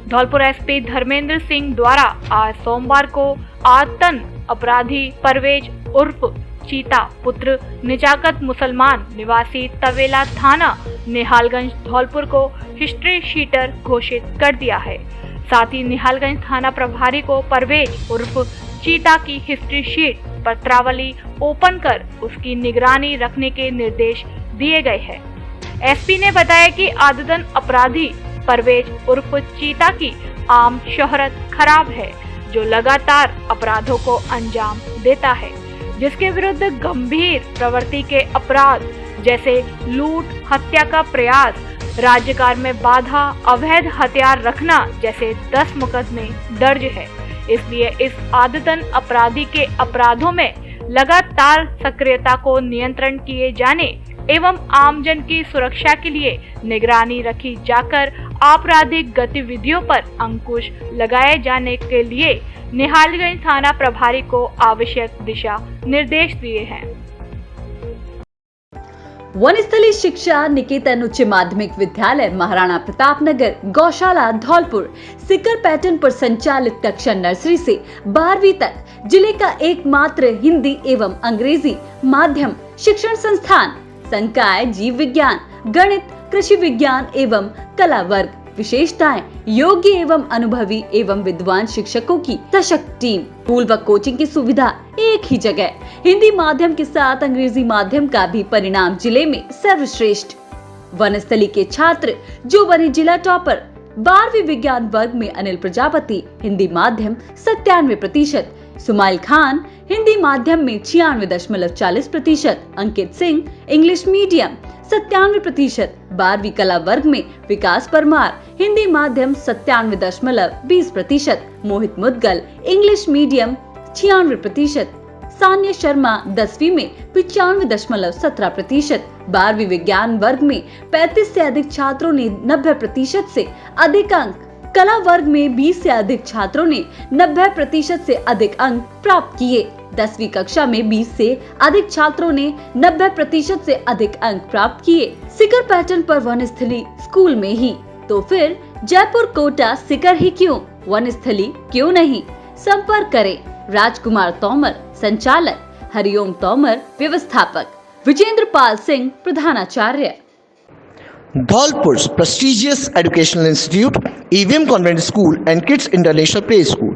धौलपुर एसपी धर्मेंद्र सिंह द्वारा आज सोमवार को आतन अपराधी परवेज उर्फ चीता पुत्र निजाकत मुसलमान निवासी तवेला थाना निहालगंज धौलपुर को हिस्ट्री शीटर घोषित कर दिया है। साथ ही निहालगंज थाना प्रभारी को परवेज उर्फ चीता की हिस्ट्री शीट पत्रावली ओपन कर उसकी निगरानी रखने के निर्देश दिए गए हैं। एसपी ने बताया कि आदतन अपराधी परवेज उर्फ चीता की आम शोहरत खराब है, जो लगातार अपराधों को अंजाम देता है, जिसके विरुद्ध गंभीर प्रवृत्ति के अपराध जैसे लूट, हत्या का प्रयास, राज्यकार में बाधा, अवैध हथियार रखना जैसे 10 मुकदमे दर्ज है। इसलिए इस आदतन अपराधी के अपराधों में लगातार सक्रियता को नियंत्रण किए जाने एवं आमजन की सुरक्षा के लिए निगरानी रखी जाकर आपराधिक गतिविधियों पर अंकुश लगाए जाने के लिए निहालगंज थाना प्रभारी को आवश्यक दिशा निर्देश दिए हैं। वनस्थली शिक्षा निकेतन उच्च माध्यमिक विद्यालय महाराणा प्रताप नगर गौशाला धौलपुर सिकर पैटर्न पर संचालित कक्षा नर्सरी से 12वीं तक जिले का एकमात्र हिंदी एवं अंग्रेजी माध्यम शिक्षण संस्थान। संकाय जीव विज्ञान, गणित, कृषि विज्ञान एवं कला वर्ग। विशेषताएं योग्य एवं अनुभवी एवं विद्वान शिक्षकों की सशक्त टीम, स्कूल व कोचिंग की सुविधा एक ही जगह। हिंदी माध्यम के साथ अंग्रेजी माध्यम का भी परिणाम जिले में सर्वश्रेष्ठ। वनस्थली के छात्र जो बने जिला टॉपर। 12वीं विज्ञान वर्ग में अनिल प्रजापति हिंदी माध्यम 97%, सुमाइल खान हिंदी माध्यम में 96.40%, अंकित सिंह इंग्लिश मीडियम 97%, 12वीं कला वर्ग में विकास परमार हिंदी माध्यम 97.20%, मोहित मुदगल इंग्लिश मीडियम 96%, सान्या शर्मा 10वीं में 95.17%, 12वीं विज्ञान वर्ग में 35 से अधिक छात्रों ने 90% से अधिक अंक, कला वर्ग में 20 से अधिक छात्रों ने 90% से अधिक अंक प्राप्त किए। 10वीं कक्षा में 20 से अधिक छात्रों ने 90% से अधिक अंक प्राप्त किए। सिकर पैटर्न पर वनस्थली स्कूल में ही, तो फिर जयपुर कोटा सिकर ही क्यों, वनस्थली क्यों नहीं। संपर्क करें राजकुमार तोमर संचालक, हरिओम तोमर व्यवस्थापक, विजेंद्र पाल सिंह प्रधानाचार्य। Dholpur's prestigious educational institute, EVM Convent School and Kids International Play School,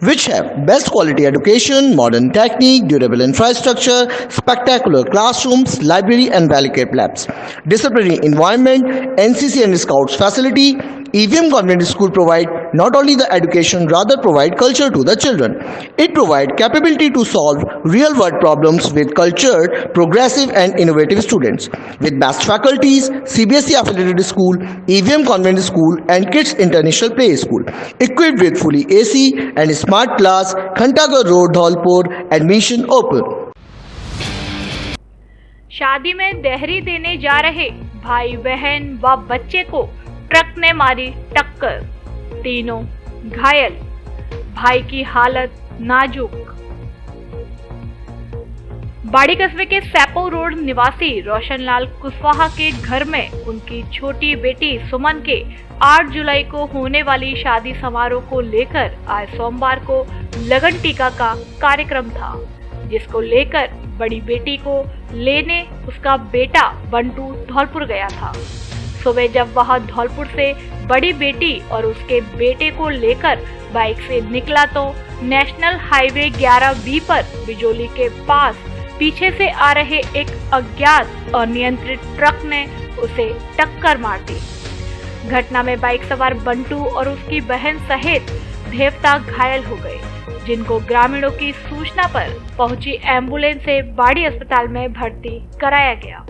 which have best quality education, modern technique, durable infrastructure, spectacular classrooms, library and well-equipped labs, disciplinary environment, NCC and Scouts facility. EVM Convent School provide not only the education, rather provide culture to the children. It provide capability to solve real-world problems with cultured, progressive and innovative students. With best faculties, CBSE affiliated school, EVM Convent School and Kids International Play School, equipped with fully AC and smart class, Khantagar Road, Dholpur, admission open. शादी में देहरी देने जा रहे भाई बहन व बच्चे को ट्रक ने मारी टक्कर, तीनों घायल, भाई की हालत नाजुक। बाड़ी कस्बे के सैपो रोड निवासी रोशनलाल कुशवाहा के घर में उनकी छोटी बेटी सुमन के 8 जुलाई को होने वाली शादी समारोह को लेकर आज सोमवार को लगन टीका का कार्यक्रम था, जिसको लेकर बड़ी बेटी को लेने उसका बेटा बंटू धौलपुर गया था। सुबह जब वह धौलपुर से बड़ी बेटी और उसके बेटे को लेकर बाइक से निकला तो नेशनल हाईवे 11B पर बिजोली के पास पीछे से आ रहे एक अज्ञात अनियंत्रित ट्रक ने उसे टक्कर मार दी। घटना में बाइक सवार बंटू और उसकी बहन सहित देवता घायल हो गए, जिनको ग्रामीणों की सूचना पर पहुंची एम्बुलेंस से बाड़ी अस्पताल में भर्ती कराया गया।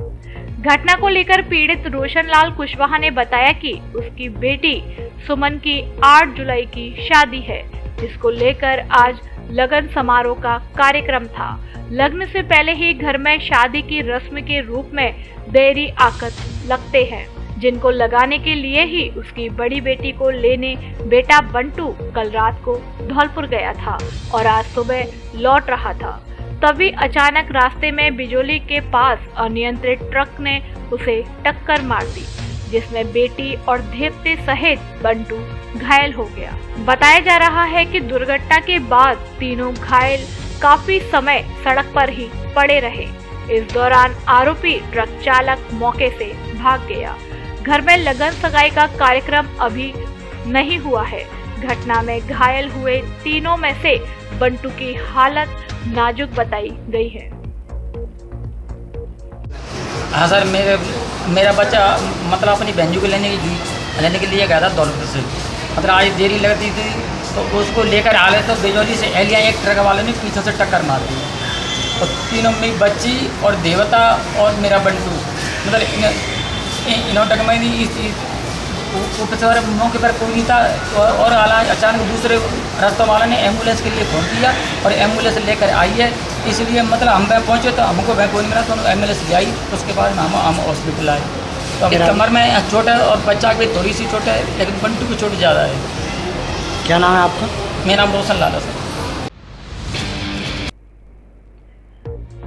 घटना को लेकर पीड़ित रोशनलाल कुशवाहा ने बताया कि उसकी बेटी सुमन की 8 जुलाई की शादी है, जिसको लेकर आज लगन समारोह का कार्यक्रम था। लगन से पहले ही घर में शादी की रस्म के रूप में देरी आकत लगते हैं, जिनको लगाने के लिए ही उसकी बड़ी बेटी को लेने बेटा बंटू कल रात को धौलपुर गया था और आज सुबह लौट रहा था। तभी अचानक रास्ते में बिजोली के पास अनियंत्रित ट्रक ने उसे टक्कर मार दी, जिसमें बेटी और देवते सहित बंटू घायल हो गया। बताया जा रहा है कि दुर्घटना के बाद तीनों घायल काफी समय सड़क पर ही पड़े रहे। इस दौरान आरोपी ट्रक चालक मौके से भाग गया। घर में लगन सगाई का कार्यक्रम अभी नहीं हुआ है। घटना में घायल हुए तीनों में से बंटू की हालत नाजुक बताई गई है। हाँ सर, मेरा बच्चा मतलब अपनी बहन को लेने के लिए गया था धौलपुर से। मतलब आज देरी लगती थी तो उसको लेकर आ रहे तो बिजौली से एलिया एक ट्रक वाले ने पीछे से टक्कर मार दी और तीनों में बच्ची और देवता और मेरा बंटू मतलब इन्होंने टक्कर मारी। मौके पर कोई नहीं था और अचानक दूसरे रास्ता वाला ने एम्बुलेंस के लिए फ़ोन किया और एम्बुलेंस लेकर आई है इसलिए मतलब हम वहाँ पहुँचे तो हमको वहाँ कोई नहीं मिला, तो एम्बुलेंस ले आई, उसके बाद हम हॉस्पिटल आए। तो अभी कमर में चोट है और बच्चा की थोड़ी सी चोट है, लेकिन बंटू की चोट ज़्यादा है। क्या नाम है आपका? मेरा नाम रोशन लाल है सर।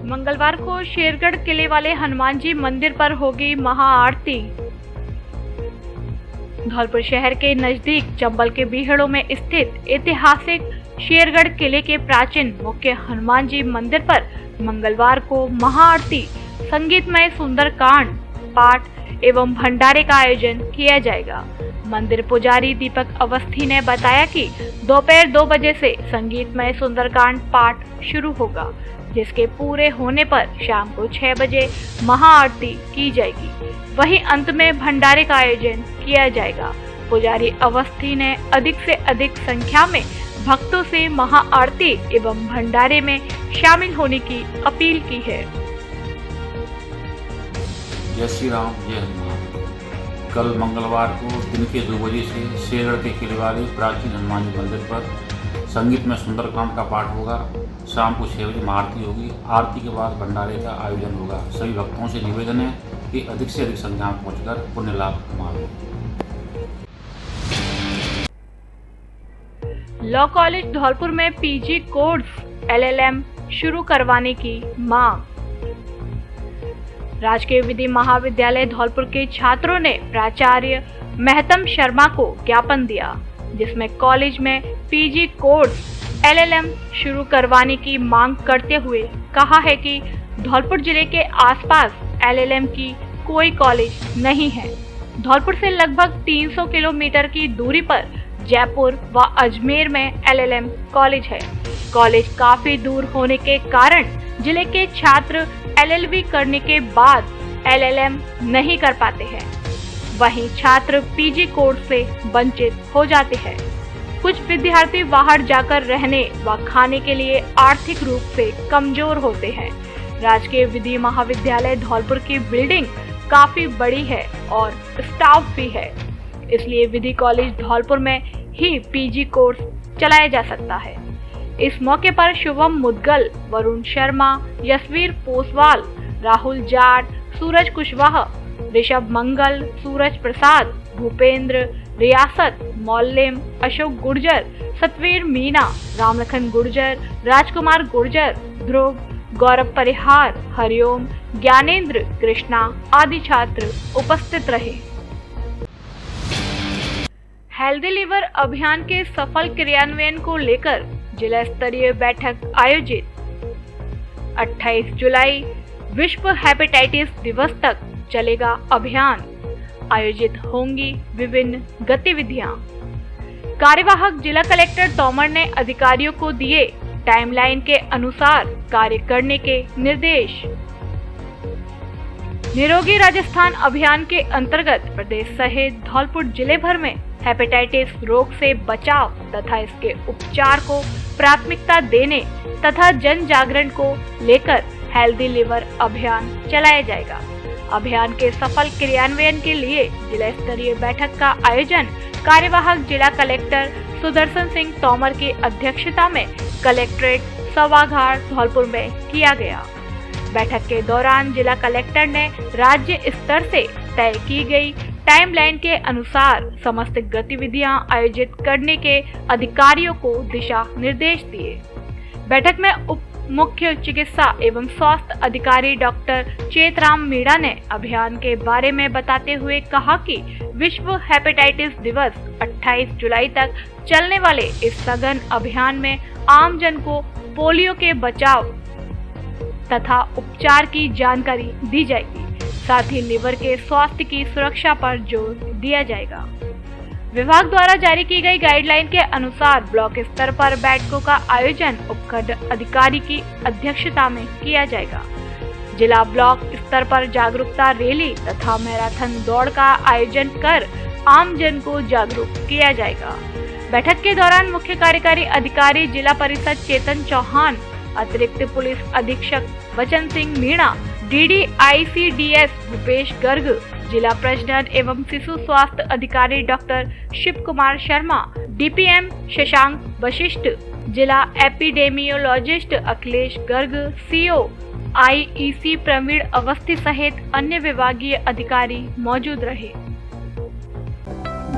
मंगलवार को शेरगढ़ किले वाले हनुमान जी मंदिर पर होगी महाआरती। धौलपुर शहर के नजदीक चंबल के बीहड़ों में स्थित ऐतिहासिक शेरगढ़ किले के प्राचीन मुख्य हनुमान जी मंदिर पर मंगलवार को महाआरती, संगीतमय सुंदरकांड पाठ एवं भंडारे का आयोजन किया जाएगा। मंदिर पुजारी दीपक अवस्थी ने बताया कि दोपहर 2 बजे से संगीतमय सुंदरकांड पाठ शुरू होगा, जिसके पूरे होने पर शाम को 6 बजे महाआरती की जाएगी। वहीं अंत में भंडारे का आयोजन किया जाएगा। पुजारी अवस्थी ने अधिक से अधिक संख्या में भक्तों से महाआरती एवं भंडारे में शामिल होने की अपील की है। जय श्री राम, जय हनुमान। कल मंगलवार को दिन के 2 बजे से शेरगढ़ के किले वाले प्राचीन हनुमान जी मंदिर पर संगीत में सुंदरकांड का पाठ होगा। शाम को 6 बजे महाआरती होगी। आरती के बाद भंडारे का आयोजन होगा। सभी भक्तों से निवेदन है कि अधिक से अधिक संख्या में पहुंचकर पुण्य लाभ कमाएं। लॉ कॉलेज धौलपुर में पीजी कोर्स LLM शुरू करवाने की मांग। राजकीय विधि महाविद्यालय धौलपुर के छात्रों ने प्राचार्य महतम शर्मा को ज्ञापन दिया, जिसमें कॉलेज में पीजी कोर्स LLM शुरू करवाने की मांग करते हुए कहा है कि धौलपुर जिले के आसपास LLM की कोई कॉलेज नहीं है। धौलपुर से लगभग 300 किलोमीटर की दूरी पर जयपुर व अजमेर में LLM कॉलेज है। कॉलेज काफी दूर होने के कारण जिले के छात्र LLB करने के बाद LLM नहीं कर पाते हैं। वहीं छात्र पीजी कोर्स से वंचित हो जाते हैं। कुछ विद्यार्थी बाहर जाकर रहने व खाने के लिए आर्थिक रूप से कमजोर होते हैं। राजकीय विधि महाविद्यालय धौलपुर की बिल्डिंग काफी बड़ी है और स्टाफ भी है, इसलिए विधि कॉलेज धौलपुर में ही पीजी कोर्स चलाया जा सकता है। इस मौके पर शुभम मुदगल, वरुण शर्मा, यशवीर पोसवाल, राहुल जाट, सूरज कुशवाहा, ऋषभ मंगल, सूरज प्रसाद, भूपेंद्र, रियासत, मौलिम, अशोक गुर्जर, सतवीर मीना, रामलखन गुर्जर, राजकुमार गुर्जर, ध्रुव, गौरव परिहार, हरिओम, ज्ञानेंद्र, कृष्णा आदि छात्र उपस्थित रहे। हेल्दी लिवर अभियान के सफल क्रियान्वयन को लेकर जिला स्तरीय बैठक आयोजित। 28 जुलाई विश्व हेपेटाइटिस दिवस तक चलेगा अभियान। आयोजित होंगी विभिन्न गतिविधियां। कार्यवाहक जिला कलेक्टर तोमर ने अधिकारियों को दिए टाइमलाइन के अनुसार कार्य करने के निर्देश। निरोगी राजस्थान अभियान के अंतर्गत प्रदेश सहित धौलपुर जिले भर में हेपेटाइटिस रोग से बचाव तथा इसके उपचार को प्राथमिकता देने तथा जन जागरण को लेकर हेल्दी लिवर अभियान चलाया जाएगा। अभियान के सफल क्रियान्वयन के लिए जिला स्तरीय बैठक का आयोजन कार्यवाहक जिला कलेक्टर सुदर्शन सिंह तोमर की अध्यक्षता में कलेक्ट्रेट सभागार धौलपुर में किया गया। बैठक के दौरान जिला कलेक्टर ने राज्य स्तर से तय की गई टाइमलाइन के अनुसार समस्त गतिविधियां आयोजित करने के अधिकारियों को दिशा निर्देश दिए। बैठक में उप मुख्य चिकित्सा एवं स्वास्थ्य अधिकारी डॉक्टर चेतराम मीणा ने अभियान के बारे में बताते हुए कहा कि विश्व हेपेटाइटिस दिवस 28 जुलाई तक चलने वाले इस सघन अभियान में आम जन को पोलियो के बचाव तथा उपचार की जानकारी दी जाएगी। साथ ही लिवर के स्वास्थ्य की सुरक्षा पर जोर दिया जाएगा। विभाग द्वारा जारी की गई गाइडलाइन के अनुसार ब्लॉक स्तर पर बैठकों का आयोजन उपखंड अधिकारी की अध्यक्षता में किया जाएगा। जिला ब्लॉक स्तर पर जागरूकता रैली तथा मैराथन दौड़ का आयोजन कर आम जन को जागरूक किया जाएगा। बैठक के दौरान मुख्य कार्यकारी अधिकारी जिला परिषद चेतन चौहान, अतिरिक्त पुलिस अधीक्षक वचन सिंह मीणा, DDICDS भूपेश गर्ग, जिला प्रजनन एवं शिशु स्वास्थ्य अधिकारी डॉक्टर शिव कुमार शर्मा, DPM शशांक वशिष्ठ, जिला epidemiologist Akhilesh Garg, CO IEC Praveen Awasthi सहित अन्य विभागीय अधिकारी मौजूद रहे।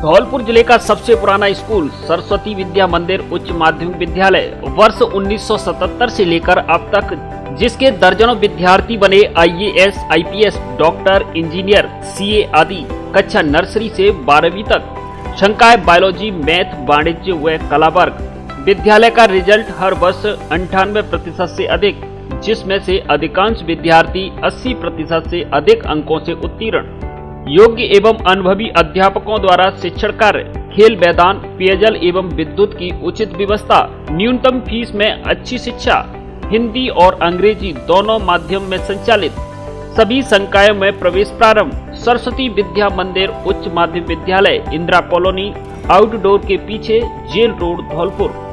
धौलपुर जिले का सबसे पुराना स्कूल सरस्वती विद्या मंदिर उच्च माध्यमिक विद्यालय वर्ष 1977 से लेकर अब तक जिसके दर्जनों विद्यार्थी बने IAS, IPS, doctor, engineer, CA आदि कक्षा नर्सरी से 12वीं तक संकाय बायोलॉजी, मैथ, वाणिज्य व कला वर्ग। विद्यालय का रिजल्ट हर वर्ष 98% से अधिक, जिसमें से अधिकांश विद्यार्थी 80% से अधिक अंकों से उत्तीर्ण। योग्य एवं अनुभवी अध्यापकों द्वारा शिक्षण कार्य, खेल मैदान, पेयजल एवं विद्युत की उचित व्यवस्था, न्यूनतम फीस में अच्छी शिक्षा, हिंदी और अंग्रेजी दोनों माध्यम में संचालित, सभी संकायों में प्रवेश प्रारंभ। सरस्वती विद्या मंदिर उच्च माध्यमिक विद्यालय, इंदिरा कॉलोनी, आउटडोर के पीछे, जेल रोड, धौलपुर।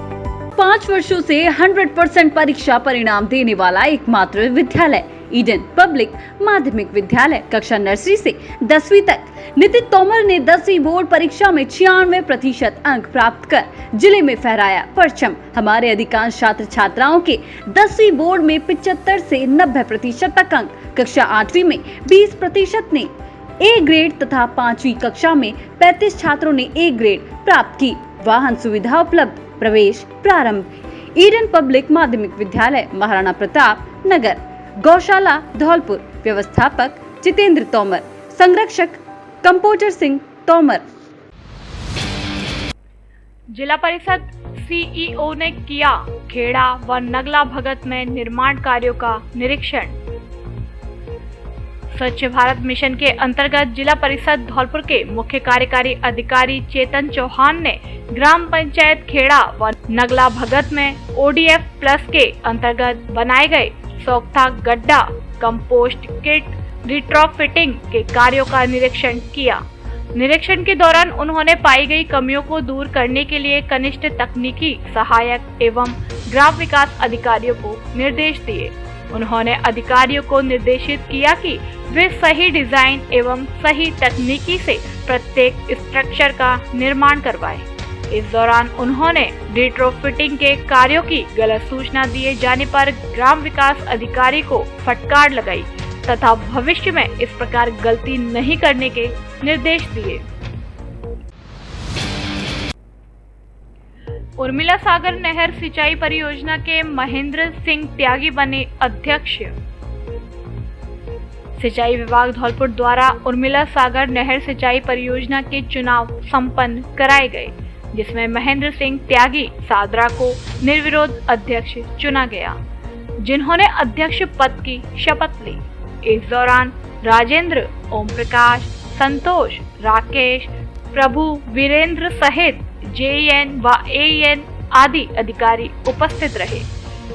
5 वर्षों से 100% परीक्षा परिणाम देने वाला एकमात्र विद्यालय ईडन पब्लिक माध्यमिक विद्यालय कक्षा नर्सरी से 10वीं तक। नितिन तोमर ने 10वीं बोर्ड परीक्षा में 96% अंक प्राप्त कर जिले में फहराया परचम। हमारे अधिकांश छात्र छात्राओं के 10वीं बोर्ड में 75 से 90% तक अंक, कक्षा 8वीं में 20% ने A ग्रेड तथा 5वीं कक्षा में 35 छात्रों ने A ग्रेड प्राप्त की। वाहन सुविधा उपलब्ध। प्रवेश प्रारंभ। ईडन पब्लिक माध्यमिक विद्यालय, महाराणा प्रताप नगर, गौशाला, धौलपुर। व्यवस्थापक जितेंद्र तोमर, संरक्षक कंप्यूटर सिंह तोमर। जिला परिषद CEO ने किया खेड़ा व नगला भगत में निर्माण कार्यों का निरीक्षण। स्वच्छ भारत मिशन के अंतर्गत जिला परिषद धौलपुर के मुख्य कार्यकारी अधिकारी चेतन चौहान ने ग्राम पंचायत खेड़ा व नगला भगत में ODF प्लस के अंतर्गत बनाए गए सोख्ता गड्ढा, कंपोस्ट किट, रिट्रोफिटिंग के कार्यों का निरीक्षण किया। निरीक्षण के दौरान उन्होंने पाई गई कमियों को दूर करने के लिए कनिष्ठ तकनीकी सहायक एवं ग्राम विकास अधिकारियों को निर्देश दिए। उन्होंने अधिकारियों को निर्देशित किया कि वे सही डिजाइन एवं सही तकनीकी से प्रत्येक स्ट्रक्चर का निर्माण करवाएं। इस दौरान उन्होंने रिट्रोफिटिंग के कार्यों की गलत सूचना दिए जाने पर ग्राम विकास अधिकारी को फटकार लगाई तथा भविष्य में इस प्रकार गलती नहीं करने के निर्देश दिए। उर्मिला सागर नहर सिंचाई परियोजना के महेंद्र सिंह त्यागी बने अध्यक्ष। सिंचाई विभाग धौलपुर द्वारा उर्मिला सागर नहर सिंचाई परियोजना के चुनाव संपन्न कराए गए, जिसमें महेंद्र सिंह त्यागी सादरा को निर्विरोध अध्यक्ष चुना गया, जिन्होंने अध्यक्ष पद की शपथ ली। इस दौरान राजेंद्र, ओम प्रकाश, संतोष, राकेश, प्रभु, वीरेंद्र सहित JN व AN आदि अधिकारी उपस्थित रहे।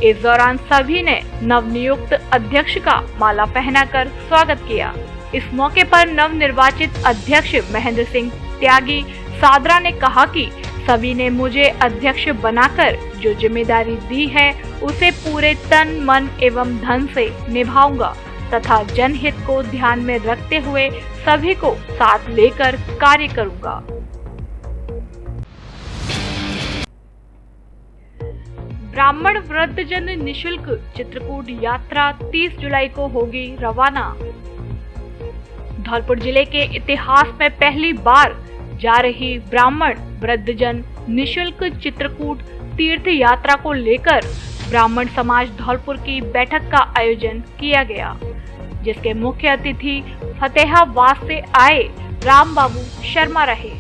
इस दौरान सभी ने नवनियुक्त अध्यक्ष का माला पहनाकर स्वागत किया। इस मौके पर नवनिर्वाचित अध्यक्ष महेंद्र सिंह त्यागी सादरा ने कहा कि सभी ने मुझे अध्यक्ष बनाकर जो जिम्मेदारी दी है उसे पूरे तन, मन एवं धन से निभाऊंगा तथा जनहित को ध्यान में रखते हुए सभी को साथ लेकर कार्य करूंगा। ब्राह्मण वृद्धजन निशुल्क चित्रकूट यात्रा 30 जुलाई को होगी रवाना। धौलपुर जिले के इतिहास में पहली बार जा रही ब्राह्मण वृद्धजन निशुल्क चित्रकूट तीर्थ यात्रा को लेकर ब्राह्मण समाज धौलपुर की बैठक का आयोजन किया गया, जिसके मुख्य अतिथि फतेहाबाद से आए राम बाबू शर्मा रहे।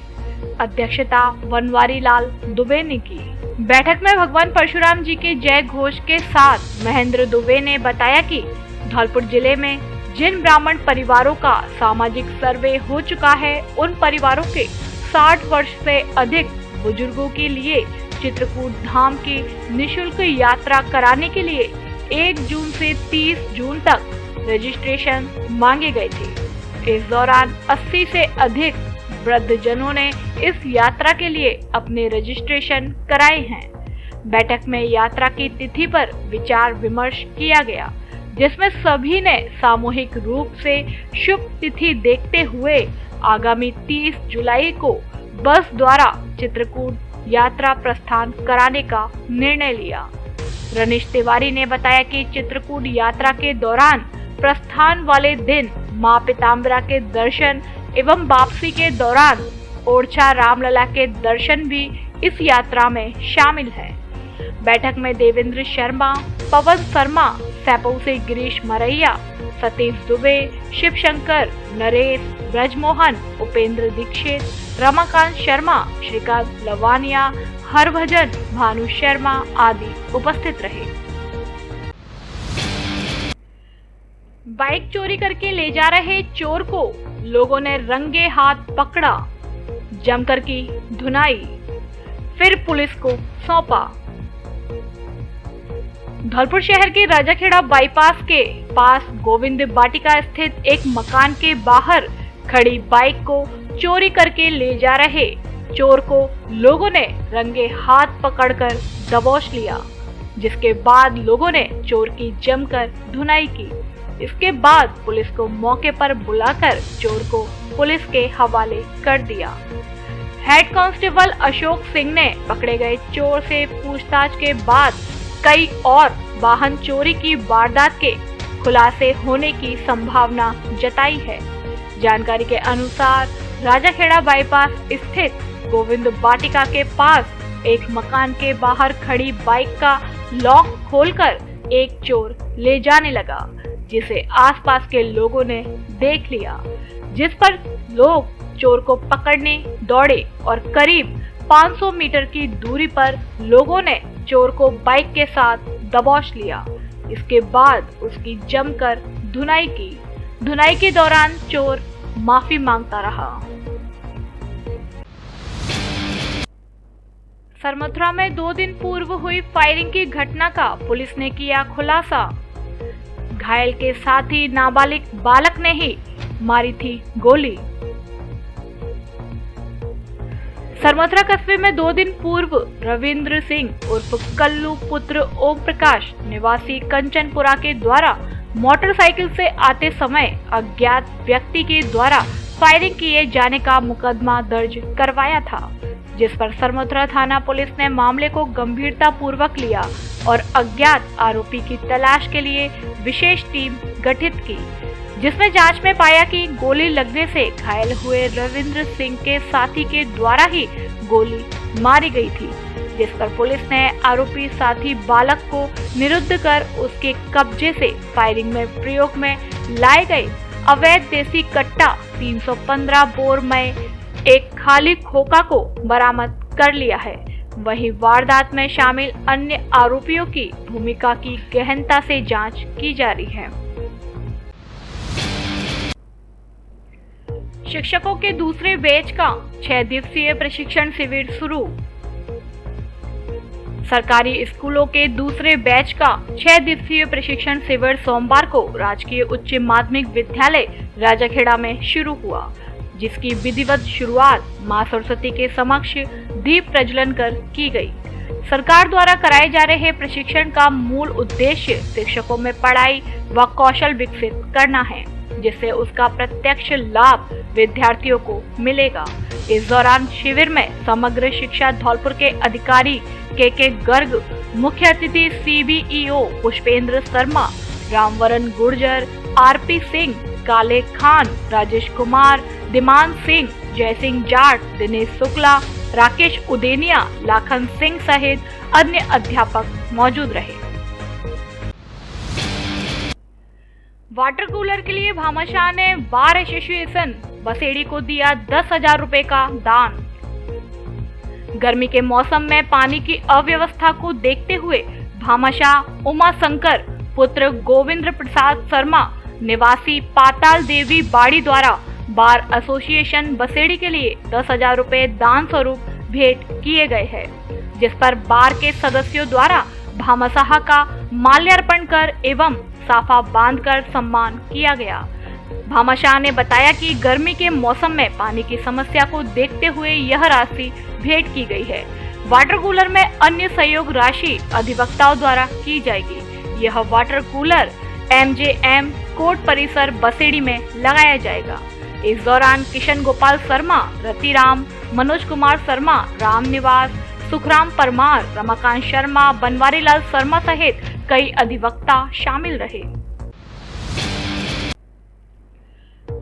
अध्यक्षता वनवारी लाल दुबे ने की। बैठक में भगवान परशुराम जी के जय घोष के साथ महेंद्र दुबे ने बताया कि धौलपुर जिले में जिन ब्राह्मण परिवारों का सामाजिक सर्वे हो चुका है, उन परिवारों के 60 वर्ष से अधिक बुजुर्गों के लिए चित्रकूट धाम की निशुल्क यात्रा कराने के लिए 1 जून से 30 जून तक रजिस्ट्रेशन मांगे गए थे। इस दौरान 80 से अधिक वृद्धजनों ने इस यात्रा के लिए अपने रजिस्ट्रेशन कराए हैं। बैठक में यात्रा की तिथि पर विचार विमर्श किया गया, जिसमें सभी ने सामूहिक रूप से शुभ तिथि देखते हुए आगामी 30 जुलाई को बस द्वारा चित्रकूट यात्रा प्रस्थान कराने का निर्णय लिया। रनीश तिवारी ने बताया कि चित्रकूट यात्रा के दौरान प्रस्थान वाले दिन मां पीताम्बरा के दर्शन एवं वापसी के दौरान ओरछा रामलला के दर्शन भी इस यात्रा में शामिल है। बैठक में देवेंद्र शर्मा, पवन शर्मा, सैपौ से गिरीश मरैया, सतीश दुबे, शिव शंकर, नरेश, ब्रजमोहन, उपेंद्र दीक्षित, रमाकांत शर्मा, श्रीकांत लवानिया, हरभजन, भानु शर्मा आदि उपस्थित रहे। बाइक चोरी करके ले जा रहे चोर को लोगों ने रंगे हाथ पकड़ा, जमकर की धुनाई, फिर पुलिस को सौंपा। धौलपुर शहर के राजाखेड़ा बाईपास के पास गोविंद वाटिका स्थित एक मकान के बाहर खड़ी बाइक को चोरी करके ले जा रहे चोर को लोगों ने रंगे हाथ पकड़कर दबोच लिया, जिसके बाद लोगों ने चोर की जमकर धुनाई की। इसके बाद पुलिस को मौके पर बुलाकर चोर को पुलिस के हवाले कर दिया। हेड कांस्टेबल अशोक सिंह ने पकड़े गए चोर से पूछताछ के बाद कई और वाहन चोरी की वारदात के खुलासे होने की संभावना जताई है। जानकारी के अनुसार राजाखेड़ा बाईपास स्थित गोविंद वाटिका के पास एक मकान के बाहर खड़ी बाइक का लॉक खोलकर एक चोर ले जाने लगा, जिसे आसपास के लोगों ने देख लिया, जिस पर लोग चोर को पकड़ने दौड़े और करीब 500 मीटर की दूरी पर लोगों ने चोर को बाइक के साथ दबोच लिया। इसके बाद उसकी जमकर धुनाई की। धुनाई के दौरान चोर माफी मांगता रहा। सरमथुरा में 2 दिन पूर्व हुई फायरिंग की घटना का पुलिस ने किया खुलासा। घायल के साथ ही नाबालिग बालक ने ही मारी थी गोली। सरमथुरा कस्बे में 2 दिन पूर्व रविंद्र सिंह उर्फ कल्लू पुत्र ओम प्रकाश निवासी कंचनपुरा के द्वारा मोटरसाइकिल से आते समय अज्ञात व्यक्ति के द्वारा फायरिंग किए जाने का मुकदमा दर्ज करवाया था, जिस पर सरमथुरा थाना पुलिस ने मामले को गंभीरता पूर्वक लिया और अज्ञात आरोपी की तलाश के लिए विशेष टीम गठित की, जिसमें जांच में पाया कि गोली लगने से घायल हुए रविंद्र सिंह के साथी के द्वारा ही गोली मारी गई थी, जिस पर पुलिस ने आरोपी साथी बालक को निरुद्ध कर उसके कब्जे से फायरिंग में प्रयोग में लाए गए अवैध देसी कट्टा 315 बोर में एक खाली खोखा को बरामद कर लिया है। वहीं वारदात में शामिल अन्य आरोपियों की भूमिका की गहनता से जांच की जा रही है। शिक्षकों के दूसरे बैच का 6 दिवसीय प्रशिक्षण शिविर शुरू। सरकारी स्कूलों के दूसरे बैच का 6 दिवसीय प्रशिक्षण शिविर सोमवार को राजकीय उच्च माध्यमिक विद्यालय राजाखेड़ा में शुरू हुआ, जिसकी विधिवत शुरुआत मां सरस्वती के समक्ष दीप प्रज्वलन कर की गई। सरकार द्वारा कराए जा रहे प्रशिक्षण का मूल उद्देश्य शिक्षकों में पढ़ाई व कौशल विकसित करना है, जिससे उसका प्रत्यक्ष लाभ विद्यार्थियों को मिलेगा। इस दौरान शिविर में समग्र शिक्षा धौलपुर के अधिकारी के गर्ग, मुख्य अतिथि CBEO पुष्पेंद्र शर्मा, रामवरण गुर्जर, RP सिंह, काले खान, राजेश कुमार, दिमान सिंह, जयसिंह जाट, दिनेश शुक्ला, राकेश उदेनिया, लाखन सिंह सहित अन्य अध्यापक मौजूद रहे। वाटर कूलर के लिए भामाशाह ने बार एसोसिएशन बसेड़ी को दिया 10,000 रुपए का दान। गर्मी के मौसम में पानी की अव्यवस्था को देखते हुए भामाशाह उमा शंकर पुत्र गोविंद प्रसाद शर्मा निवासी पाताल देवी बाड़ी द्वारा बार एसोसिएशन बसेड़ी के लिए 10,000 रुपए दान स्वरूप भेंट किए गए हैं, जिस पर बार के सदस्यों द्वारा भामाशाह का माल्यार्पण कर एवं साफा बांधकर सम्मान किया गया। भामाशाह ने बताया कि गर्मी के मौसम में पानी की समस्या को देखते हुए यह राशि भेंट की गई है। वाटर कूलर में अन्य सहयोग राशि अधिवक्ताओं द्वारा की जाएगी। यह वाटर कूलर MJM कोर्ट परिसर बसेड़ी में लगाया जाएगा। इस दौरान किशन गोपाल शर्मा, रतिराम, मनोज कुमार शर्मा, राम निवास, सुखराम परमार, रमाकांत शर्मा, बनवारी लाल शर्मा सहित कई अधिवक्ता शामिल रहे।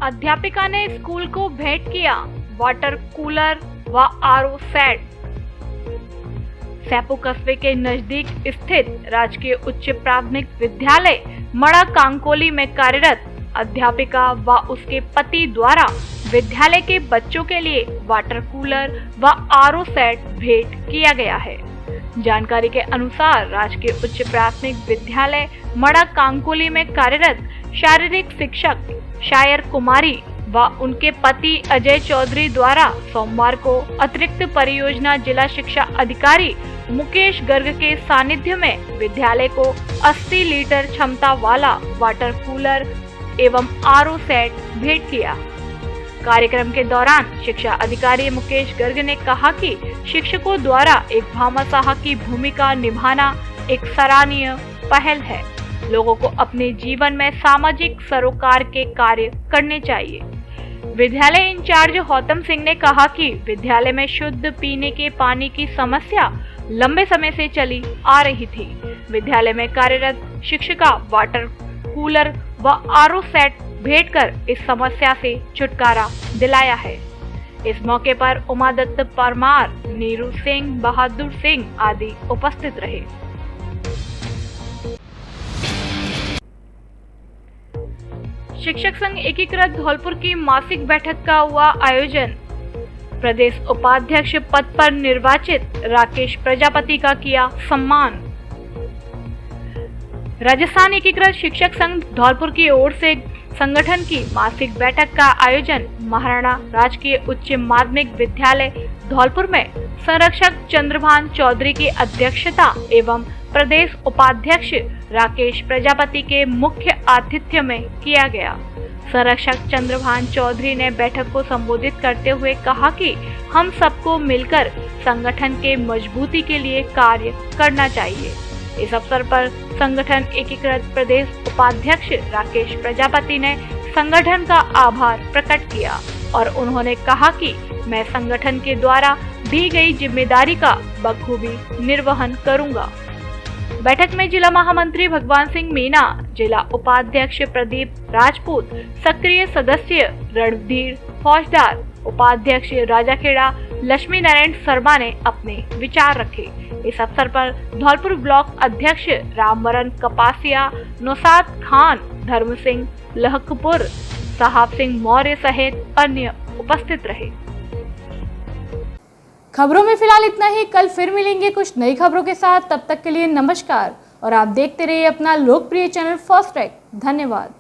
अध्यापिका ने स्कूल को भेंट किया वाटर कूलर व आरओ सेट। सैपू कस्बे के नजदीक स्थित राजकीय उच्च प्राथमिक विद्यालय मड़ा कांकोली में कार्यरत अध्यापिका व उसके पति द्वारा विद्यालय के बच्चों के लिए वाटर कूलर व आरओ सेट भेंट किया गया है। जानकारी के अनुसार राजकीय उच्च प्राथमिक विद्यालय मड़ा कांकोली में कार्यरत शारीरिक शिक्षक शायर कुमारी व उनके पति अजय चौधरी द्वारा सोमवार को अतिरिक्त परियोजना जिला शिक्षा अधिकारी मुकेश गर्ग के सानिध्य में विद्यालय को 80 लीटर क्षमता वाला वाटर कूलर एवं आरओ सेट भेंट किया। कार्यक्रम के दौरान शिक्षा अधिकारी मुकेश गर्ग ने कहा कि शिक्षकों द्वारा एक भामाशाह की भूमिका निभाना एक सराहनीय पहल है। लोगों को अपने जीवन में सामाजिक सरोकार के कार्य करने चाहिए। विद्यालय इंचार्ज गौतम सिंह ने कहा कि विद्यालय में शुद्ध पीने के पानी की समस्या लंबे समय से चली आ रही थी। विद्यालय में कार्यरत शिक्षिका वाटर कूलर व आरओ सेट भेंट कर इस समस्या से छुटकारा दिलाया है। इस मौके पर उमादत्त परमार, नीरू सिंह, बहादुर सिंह आदि उपस्थित रहे। शिक्षक संघ एकीकृत धौलपुर की मासिक बैठक का हुआ आयोजन। प्रदेश उपाध्यक्ष पद पर निर्वाचित राकेश प्रजापति का किया सम्मान। राजस्थान एकीकृत शिक्षक संघ धौलपुर की ओर से संगठन की मासिक बैठक का आयोजन महाराणा राजकीय उच्च माध्यमिक विद्यालय धौलपुर में संरक्षक चंद्रभान चौधरी की अध्यक्षता एवं प्रदेश उपाध्यक्ष राकेश प्रजापति के मुख्य आतिथ्य में किया गया। संरक्षक चंद्रभान चौधरी ने बैठक को संबोधित करते हुए कहा कि हम सबको मिलकर संगठन के मजबूती के लिए कार्य करना चाहिए। इस अवसर पर संगठन एकीकृत प्रदेश उपाध्यक्ष राकेश प्रजापति ने संगठन का आभार प्रकट किया और उन्होंने कहा कि मैं संगठन के द्वारा दी गई जिम्मेदारी का बखूबी निर्वहन करूंगा। बैठक में जिला महामंत्री भगवान सिंह मीना, जिला उपाध्यक्ष प्रदीप राजपूत, सक्रिय सदस्य रणधीर फौजदार, उपाध्यक्ष राजाखेड़ा लक्ष्मी नारायण शर्मा ने अपने विचार रखे। इस अवसर पर धौलपुर ब्लॉक अध्यक्ष रामवरण कपासिया, नौसाद खान, धर्म सिंह लहकपुर, साहब सिंह मौर्य सहित अन्य उपस्थित रहे। खबरों में फिलहाल इतना ही। कल फिर मिलेंगे कुछ नई खबरों के साथ। तब तक के लिए नमस्कार और आप देखते रहिए अपना लोकप्रिय चैनल फर्स्ट ट्रैक। धन्यवाद।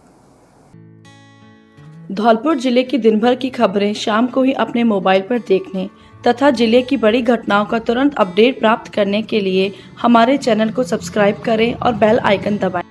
धौलपुर जिले की दिन भर की खबरें शाम को ही अपने मोबाइल पर देखने तथा जिले की बड़ी घटनाओं का तुरंत अपडेट प्राप्त करने के लिए हमारे चैनल को सब्सक्राइब करें और बेल आइकन दबाएं।